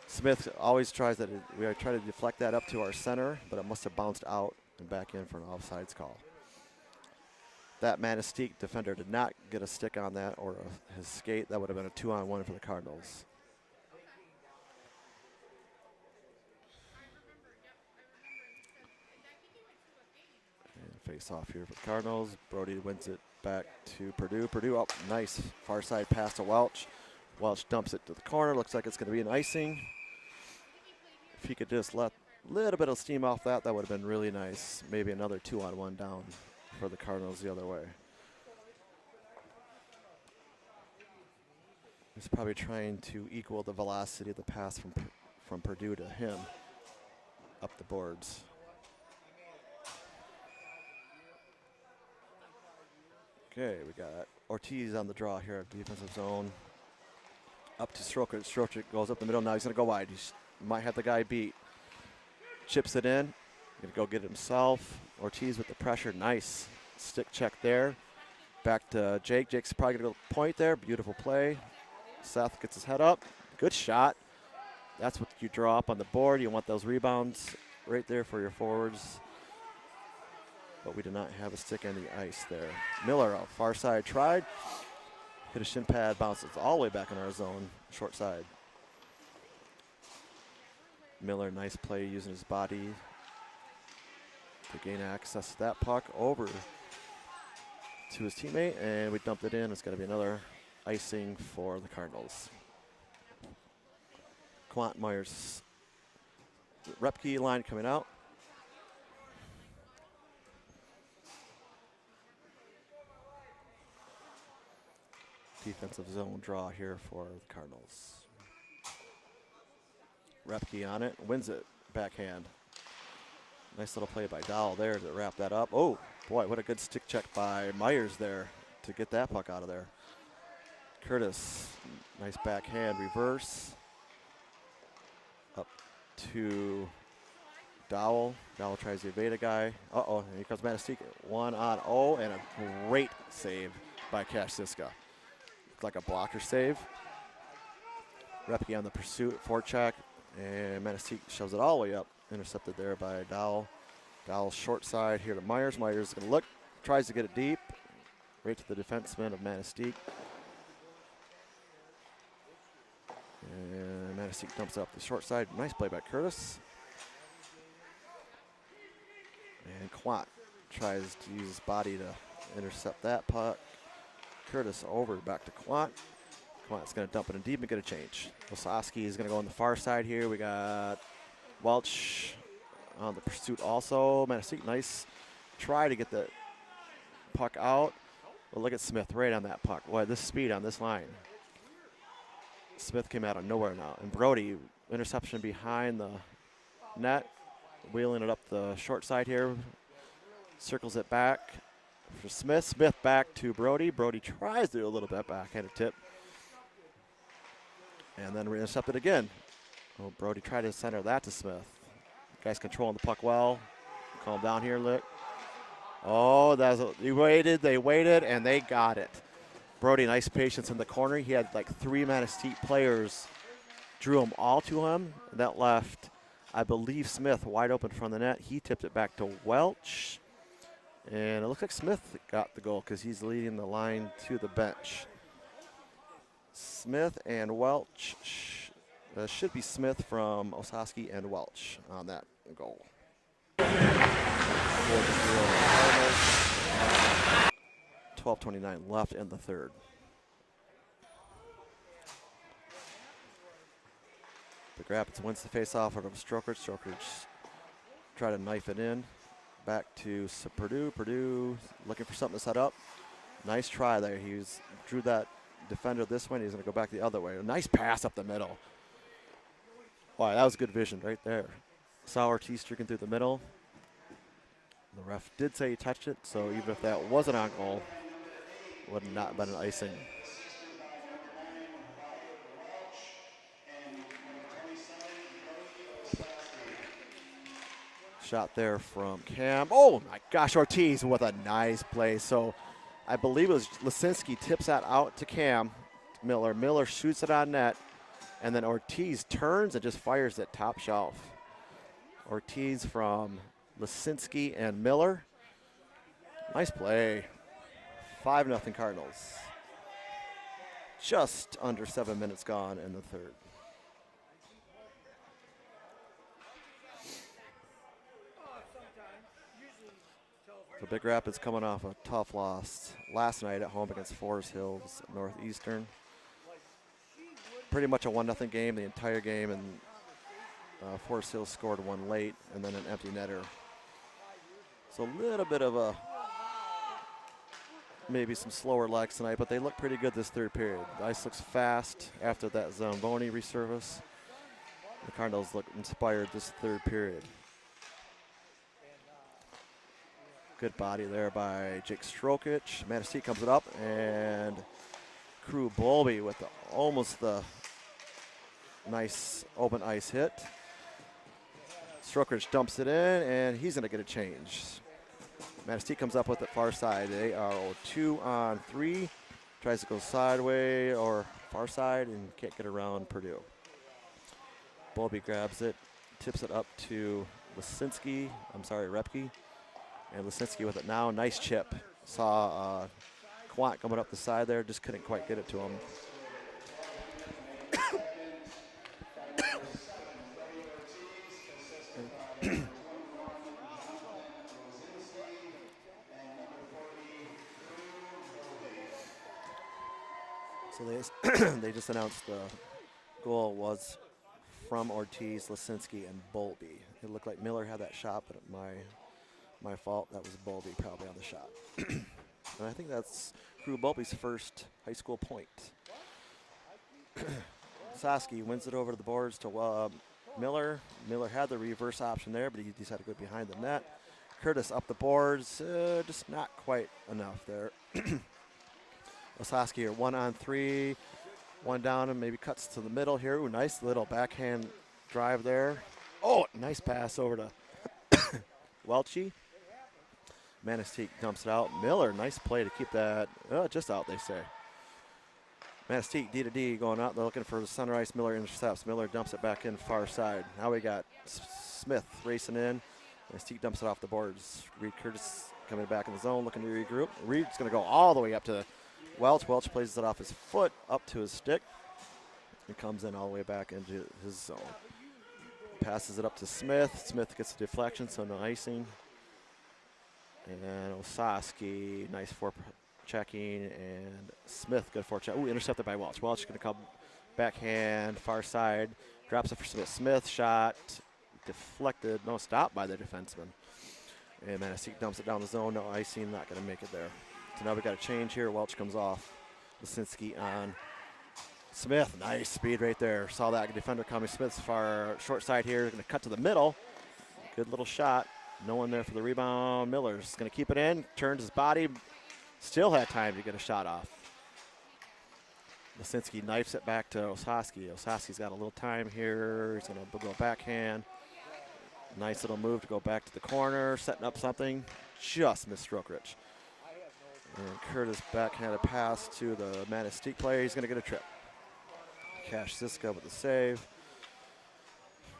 Smith always tries that. We try to deflect that up to our center, but it must have bounced out and back in for an offsides call. That Manistique defender did not get a stick on that or his skate. That would have been a 2-on-1 for the Cardinals. And face off here for the Cardinals. Brody wins it back to Purdue. Purdue up, nice far side pass to Welch. Welch dumps it to the corner. Looks like it's going to be an icing. If he could just let a little bit of steam off that, that would have been really nice. Maybe another 2-on-1 down for the Cardinals the other way. He's probably trying to equal the velocity of the pass from Purdue to him up the boards. Okay, we got Ortiz on the draw here at defensive zone. Up to Stroker. Stroker goes up the middle. Now he's going to go wide. He might have the guy beat. Chips it in. Going to go get it himself. Ortiz with the pressure. Nice stick check there. Back to Jake. Jake's probably going to go point there. Beautiful play. Seth gets his head up. Good shot. That's what you draw up on the board. You want those rebounds right there for your forwards. But we did not have a stick on the ice there. Miller out far side tried. Hit a shin pad. Bounces all the way back in our zone. Short side. Miller, nice play using his body to gain access to that puck over to his teammate, and we dumped it in. It's going to be another icing for the Cardinals. Quant Myers, Repke line coming out. Defensive zone draw here for the Cardinals. Repke on it, wins it, backhand. Nice little play by Dowell there to wrap that up. Oh, boy, what a good stick check by Myers there to get that puck out of there. Curtis, nice backhand reverse. Up to Dowell. Dowell tries to evade a guy. Uh-oh, and here comes Manistique. 1-on-0, and a great save by Cash Siska. Looked like a blocker save. Repke on the pursuit, forecheck, and Manistique shoves it all the way up. Intercepted there by Dowell. Dowell short side here to Myers. Myers is going to look, tries to get it deep. Right to the defenseman of Manistique. And Manistique dumps it up the short side. Nice play by Curtis. And Quant tries to use his body to intercept that puck. Curtis over back to Quant. Quant's going to dump it in deep and get a change. Osowski is going to go on the far side here. We got Welch on the pursuit also. Manistique, nice try to get the puck out. But look at Smith right on that puck. Boy, this speed on this line. Smith came out of nowhere now. And Brody, interception behind the net. Wheeling it up the short side here. Circles it back for Smith. Smith back to Brody. Brody tries to do a little bit backhanded tip. And then intercepted again. Oh, Brody tried to center that to Smith. Guy's controlling the puck well. Calm down here, look. Oh, they waited, and they got it. Brody, nice patience in the corner. He had like 3 Manistique players, drew them all to him. And that left, I believe, Smith wide open from the net. He tipped it back to Welch. And it looks like Smith got the goal because he's leading the line to the bench. Smith and Welch. Should be Smith from Osowski and Welch on that goal. 12:29 left in the third. The Rapids wins the face-off out of Strokers. Strokers try to knife it in. Back to Purdue. Purdue looking for something to set up. Nice try there. He drew that defender this way. He's going to go back the other way. A nice pass up the middle. Wow, that was good vision right there. Saw Ortiz streaking through the middle. The ref did say he touched it, so even if that wasn't on goal, it would not have been an icing. Shot there from Cam. Oh my gosh, Ortiz with a nice play. So I believe it was Lisinski tips that out to Cam. Miller. Miller shoots it on net. And then Ortiz turns and just fires it top shelf. Ortiz from Lisinski and Miller. Nice play. 5-0 Cardinals. Just under 7 minutes gone in the third. So Big Rapids coming off a tough loss last night at home against Forest Hills Northeastern. Pretty much a 1-0 game the entire game, and Forest Hills scored one late and then an empty netter. So a little bit of maybe some slower legs tonight, but they look pretty good this third period. The ice looks fast after that Zamboni resurface. The Cardinals look inspired this third period. Good body there by Jake Strokich. Manistique comes it up, and Crew Bolby with almost the nice open ice hit. Strokich dumps it in, and he's going to get a change. Manistique comes up with it far side. They are 2-on-3. Tries to go sideways or far side and can't get around Purdue. Bolby grabs it, tips it up to Repke. And Lisinski with it now. Nice chip. Saw Quant coming up the side there. Just couldn't quite get it to him. they just announced the goal was from Ortiz, Lisinski, and Bolby. It looked like Miller had that shot, but my fault. That was Bolby probably on the shot. And I think that's Drew Bolby's first high school point. Saski wins it over to the boards to Miller. Miller had the reverse option there, but he decided to go behind the net. Curtis up the boards, just not quite enough there. Osaski here, 1-on-3, one down and maybe cuts to the middle here. Ooh, nice little backhand drive there. Oh, nice pass over to Welchie. Manistique dumps it out. Miller, nice play to keep that just out, they say. Manistique, D to D, going out. They're looking for the center ice. Miller intercepts. Miller dumps it back in far side. Now we got Smith racing in. Manistique dumps it off the boards. Reed Curtis coming back in the zone, looking to regroup. Reed's going to go all the way up to Welch. Welch plays it off his foot, up to his stick. He comes in all the way back into his zone. Passes it up to Smith. Smith gets a deflection, so no icing. And Osaski, nice checking, and Smith, good forecheck. Ooh, intercepted by Welch. Welch is going to come backhand, far side, drops it for Smith. Smith shot, deflected, no, stopped by the defenseman. And Manistique dumps it down the zone, no icing, not going to make it there. So now we got a change here. Welch comes off. Lisinski on Smith, nice speed right there. Saw that defender coming. Smith's far short side here, going to cut to the middle. Good little shot. No one there for the rebound. Miller's going to keep it in, turns his body. Still had time to get a shot off. Lisinski knifes it back to Osaski. Osaski's got a little time here. He's going to go backhand. Nice little move to go back to the corner, setting up something. Just missed Strokerich. And Curtis backhanded pass to the Manistique player. He's going to get a trip. Cash Siska with the save.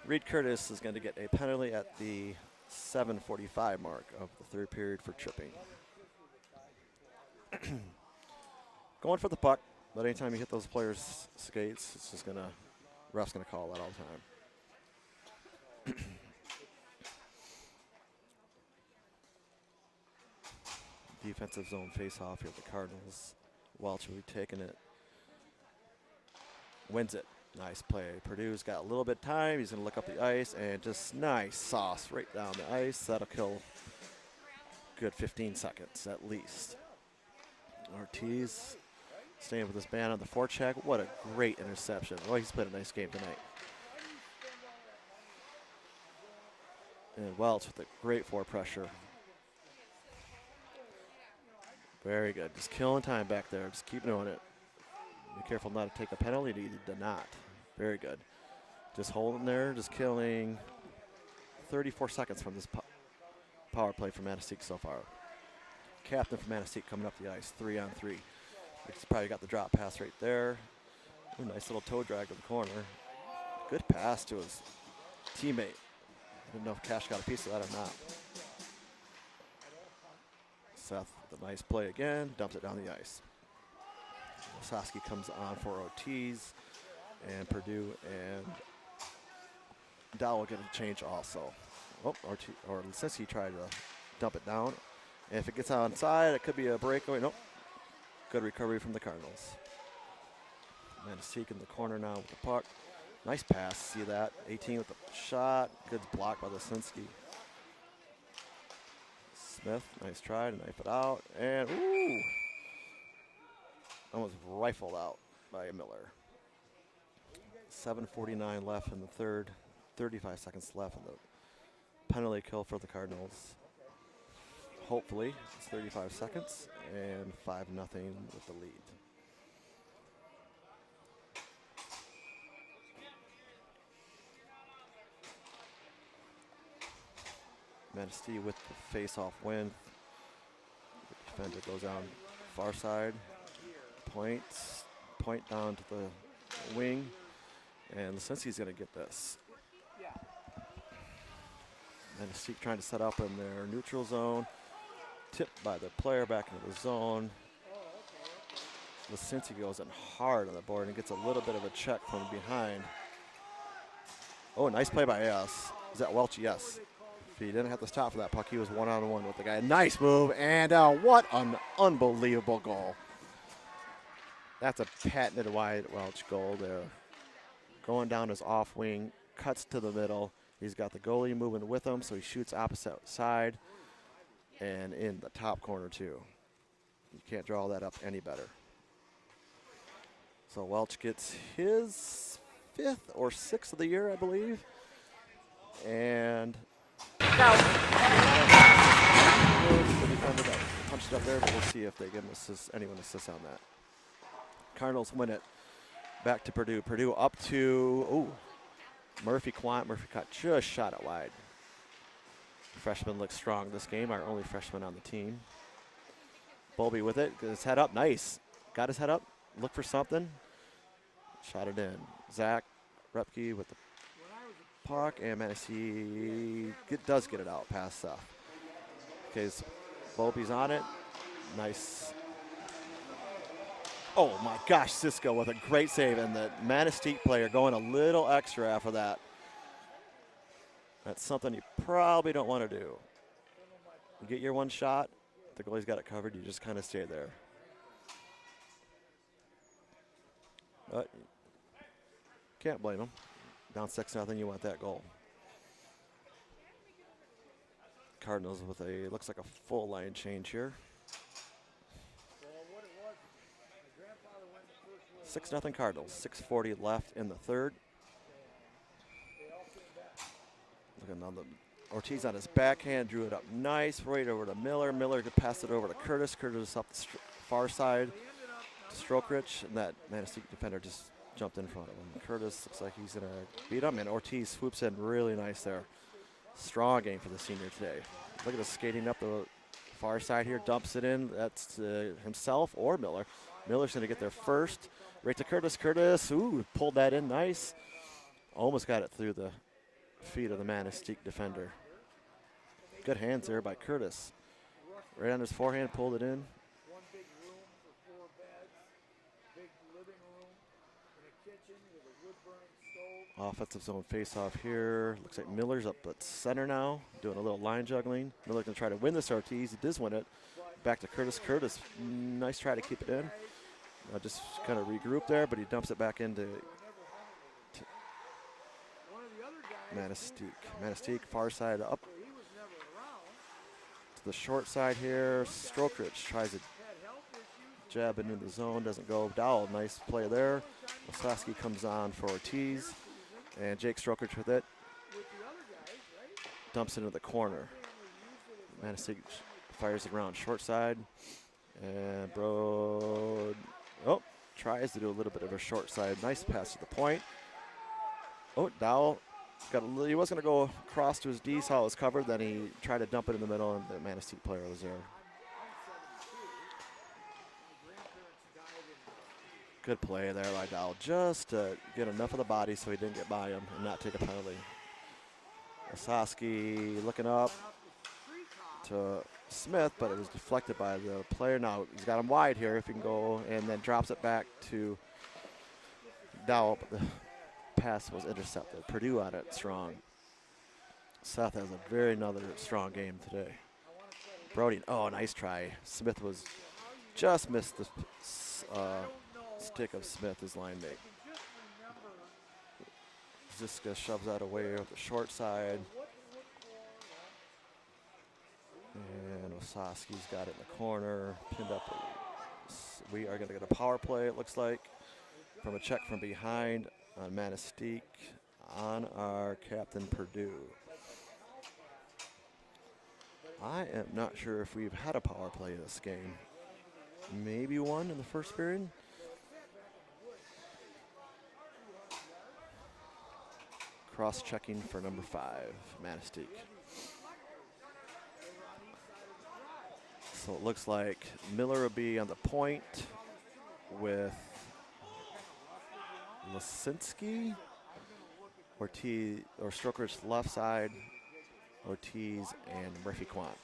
Reed Curtis is going to get a penalty at the 7:45 mark of the third period for tripping. Going for the puck, but anytime you hit those players' skates, it's just gonna, ref's gonna call that all the time. Defensive zone face-off here. The Cardinals. Welch will be taking it. Wins it. Nice play. Purdue's got a little bit of time. He's gonna look up the ice and just nice sauce right down the ice. That'll kill good 15 seconds at least. Ortiz staying with his band on the forecheck. What a great interception. Well, he's played a nice game tonight. And Welch with a great forward pressure. Very good. Just killing time back there. Just keep doing it. Be careful not to take a penalty. He did not. Very good. Just holding there. Just killing 34 seconds from this power play for Manistique so far. Captain for Manistique coming up the ice, 3-on-3. He's probably got the drop pass right there. Ooh, nice little toe drag to the corner. Good pass to his teammate. I didn't know if Cash got a piece of that or not. Seth with a nice play again, dumps it down the ice. Osaski comes on for Ortiz, and Purdue and Dow will get a change also. Oh, or Lisinski tried to dump it down. And if it gets outside, it could be a breakaway. Nope. Good recovery from the Cardinals. Manistique in the corner now with the puck. Nice pass. See that? 18 with the shot. Good block by Lisinski. Smith, nice try to knife it out. And, ooh. Almost rifled out by Miller. 7:49 left in the third. 35 seconds left in the penalty kill for the Cardinals. Hopefully, it's 35 seconds and 5-0 with the lead. Manistique with the face-off win. The defender goes down far side. Point down to the wing. And Lisinski's going to get this. Manistique trying to set up in their neutral zone. Tipped by the player back into the zone. Lisinski goes in hard on the board and gets a little bit of a check from behind. Oh, nice play by us. Is that Welch? Yes. If he didn't have to stop for that puck, he was one-on-one with the guy. Nice move, and what an unbelievable goal. That's a patented wide Welch goal there. Going down his off wing, cuts to the middle. He's got the goalie moving with him, so he shoots opposite side and in the top corner too. You can't draw that up any better. So Welch gets his 5th or 6th of the year, I believe. And the defender that punched up there, but we'll see if they give him anyone assists on that. Cardinals win it. Back to Purdue. Purdue up to Murphy Quant. Murphy Quant just shot it wide. The freshman looks strong this game, our only freshman on the team. Bowlby with it, got his head up, nice. Got his head up, look for something. Shot it in. Zach Repke with the puck, and Manistique does get it out past Seth. Okay, so Bowlby's on it. Nice. Oh my gosh, Cisco with a great save, and the Manistique player going a little extra after that. That's something you probably don't want to do. You get your one shot, the goalie's got it covered, you just kind of stay there. But can't blame him. Down 6-0, you want that goal. Cardinals with looks like a full line change here. 6-0 Cardinals, 6:40 left in the third. Looking on the Ortiz on his backhand, drew it up nice, right over to Miller. Miller could pass it over to Curtis. Curtis up the far side to Strokrich, and that Manistique defender just jumped in front of him. Curtis looks like he's going to beat him, and Ortiz swoops in really nice there. Strong game for the senior today. Look at us skating up the far side here, dumps it in. That's himself or Miller. Miller's going to get there first. Right to Curtis. Curtis, pulled that in nice. Almost got it through the feet of the Manistique defender. Good hands there by Curtis. Right on his forehand, pulled it in. Offensive zone face-off here. Looks like Miller's up at center now, doing a little line juggling. Miller going to try to win this Ortiz. He does win it. Back to Curtis. Curtis, nice try to keep it in. Just kind of regroup there, but he dumps it back into Manistique. Manistique, far side up. To the short side here. Strokrich tries to jab it into the zone, doesn't go. Dowell, nice play there. Osaski comes on for Ortiz. And Jake Strokrich with it. Dumps into the corner. Manistique fires it around short side. And Brode, tries to do a little bit of a short side. Nice pass to the point. Dowell he was going to go across to his D, saw it was covered, then he tried to dump it in the middle, and the Manistique player was there. Good play there by Dowell, just to get enough of the body so he didn't get by him and not take a penalty. Osaski looking up to Smith, but it was deflected by the player. Now he's got him wide here if he can go, and then drops it back to Dowell, but the pass was intercepted. Purdue on it strong. Seth has another strong game today. Brody, nice try. Smith was just missed the stick of Smith, his line mate. Ziska shoves that away with the short side. And Osaski's got it in the corner, pinned up. We are going to get a power play, it looks like, from a check from behind on Manistique on our captain Purdue. I am not sure if we've had a power play in this game. Maybe one in the first period. Cross-checking for number 5, Manistique. So it looks like Miller will be on the point with Lisinski, Ortiz, or Stroker's left side, Ortiz, and Murphy Quant.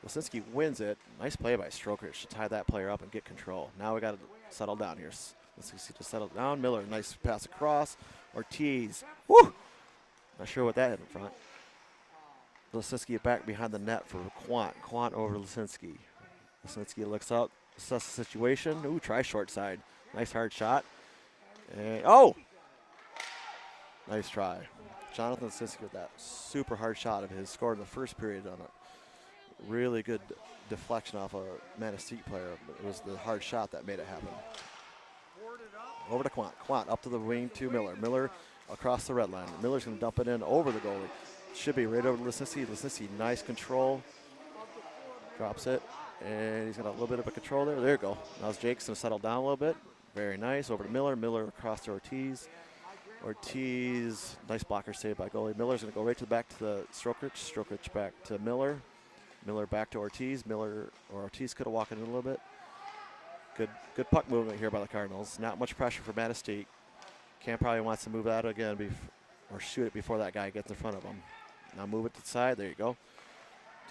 Lisinski wins it. Nice play by Stroker to tie that player up and get control. Now we got to settle down here. Lisinski to settle down. Miller, nice pass across. Ortiz, not sure what that hit in front. Lisinski back behind the net for Quant. Quant over Lisinski. Lisinski looks up, assess the situation. Try short side. Nice hard shot. And, oh! Nice try. Jonathan Lisinski with that super hard shot of his scored in the first period on a really good deflection off a Manistique player. It was the hard shot that made it happen. Over to Quant. Quant up to the wing to Miller. Miller across the red line. Miller's going to dump it in over the goalie. Should be right over to Lisinski. Lisinski, nice control. Drops it. And he's got a little bit of a control there. There you go. Now Jake's going to settle down a little bit. Very nice. Over to Miller. Miller across to Ortiz. Ortiz, nice blocker save by goalie. Miller's going to go right to the back to the Strokich. Strokich back to Miller. Miller back to Ortiz. Ortiz could have walked in a little bit. Good puck movement here by the Cardinals. Not much pressure for Manistique. Cam probably wants to move that again or shoot it before that guy gets in front of him. Now move it to the side. There you go.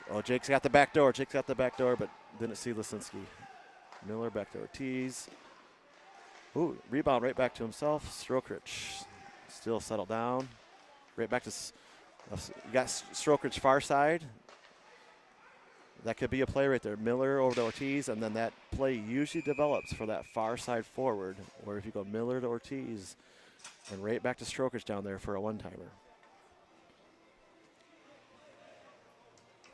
Oh, Jake's got the back door. Jake's got the back door, but didn't see Lisinski. Miller back to Ortiz. Ooh, rebound right back to himself. Strokich still settled down. Right back to, you got Strokich far side. That could be a play right there. Miller over to Ortiz, and then that play usually develops for that far side forward, where if you go Miller to Ortiz and right back to Strokich down there for a one-timer.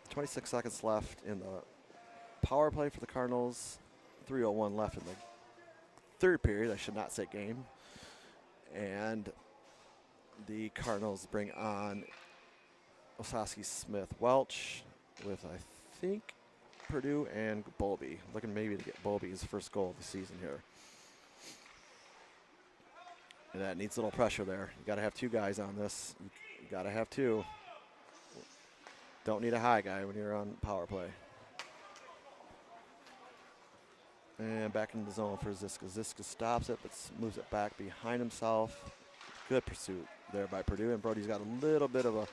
26 seconds left in the power play for the Cardinals. 3:01 left in the third period. I should not say game. And the Cardinals bring on Osaski, Smith, Welch with, I think, Purdue and Bowlby. Looking maybe to get Bowlby's first goal of the season here. And that needs a little pressure there. You got to have two guys on this. You got to have two. Don't need a high guy when you're on power play. And back into the zone for Ziska. Ziska stops it, but moves it back behind himself. Good pursuit there by Purdue. And Brody's got a little bit of a,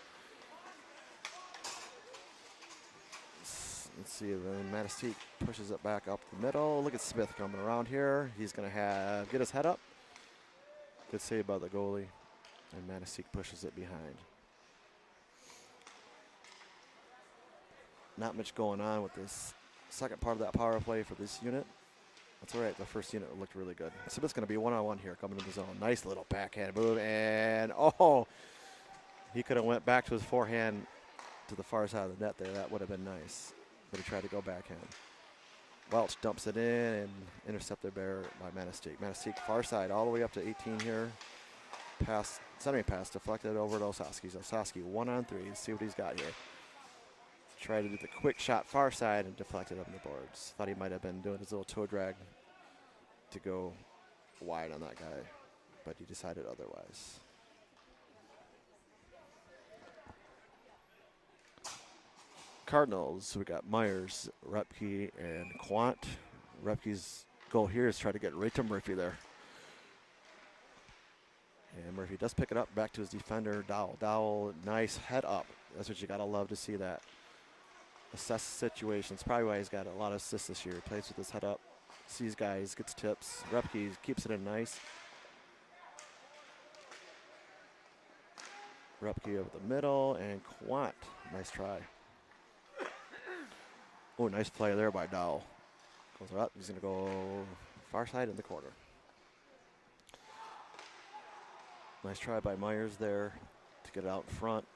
let's see, then Manistique pushes it back up the middle. Look at Smith coming around here. He's going to get his head up. Good save by the goalie. And Manistique pushes it behind. Not much going on with this second part of that power play for this unit. That's all right. The first unit looked really good. So it's going to be one-on-one here coming to the zone. Nice little backhand move. And, oh, he could have went back to his forehand to the far side of the net there. That would have been nice. But he tried to go backhand. Welch dumps it in and intercepted there by Manistique. Manistique far side all the way up to 18 here. Centering pass deflected over to Osaski. Osaski 1-on-3. Let's see what he's got here. Tried to do the quick shot far side and deflected up the boards. Thought he might have been doing his little toe drag to go wide on that guy, but he decided otherwise. Cardinals, we got Myers, Repke, and Quant. Repke's goal here is try to get right to Murphy there. And Murphy does pick it up back to his defender, Dowell. Dowell, nice head up. That's what you got to love to see that. Assess situations. Probably why he's got a lot of assists this year. He plays with his head up, sees guys, gets tips. Repke keeps it in nice. Repke over the middle, and Quant. Nice try. Oh, nice play there by Dowell. Goes up. He's going to go far side in the corner. Nice try by Myers there to get it out in front.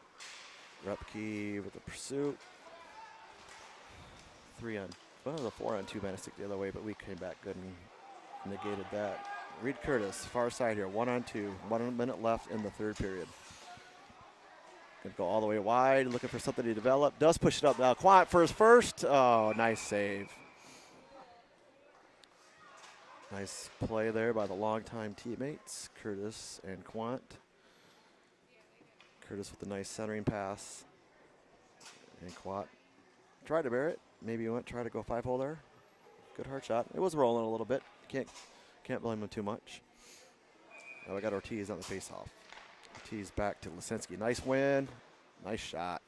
Repke with the pursuit. 4-on-2 Manistique the other way, but we came back good and negated that. Reed Curtis, far side here, 1-on-2. 1 minute left in the third period. Going to go all the way wide, looking for something to develop. Does push it up now. Quant for his first. Oh, nice save. Nice play there by the longtime teammates, Curtis and Quant. Curtis with a nice centering pass. And Quant tried to bear it. Maybe he went try to go 5-hole there. Good hard shot. It was rolling a little bit. Can't blame him too much. Now we got Ortiz on the faceoff. Ortiz back to Lisinski. Nice win. Nice shot.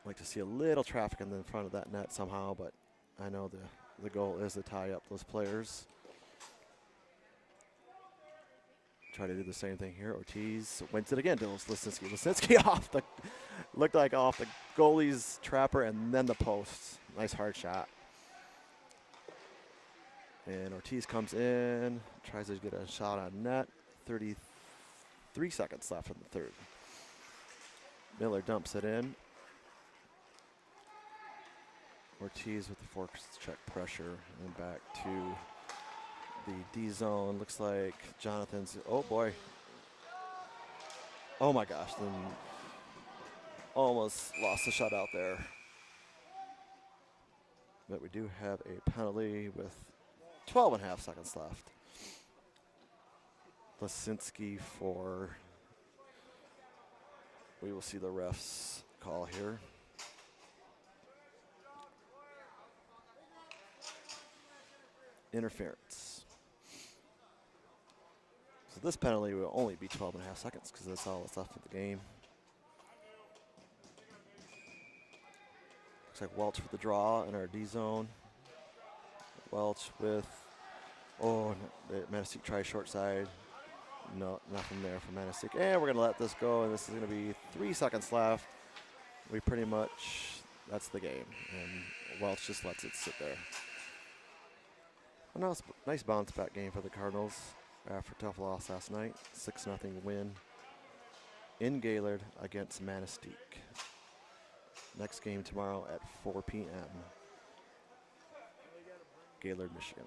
Like to see a little traffic in the front of that net somehow, but I know the goal is to tie up those players. Try to do the same thing here. Ortiz wins it again to Lisinski. Lisinski looked like off the goalie's trapper and then the post. Nice hard shot. And Ortiz comes in, tries to get a shot on net. 33 seconds left in the third. Miller dumps it in. Ortiz with the forecheck pressure and back to the D zone. Looks like Jonathan's, oh boy. Oh my gosh, then almost lost the shutout there. But we do have a penalty with 12 and a half seconds left. Lasinski for, we will see the refs call here. Interference. So this penalty will only be 12 and a half seconds because that's all that's left of the game. Looks like Welch for the draw in our D zone. Welch with, oh, Manistique tries short side. No, nothing there for Manistique. And we're going to let this go, and this is going to be 3 seconds left. We pretty much, that's the game. And Welch just lets it sit there. A nice bounce back game for the Cardinals after a tough loss last night. 6-0 win in Gaylord against Manistique. Next game tomorrow at 4 p.m. Gaylord, Michigan.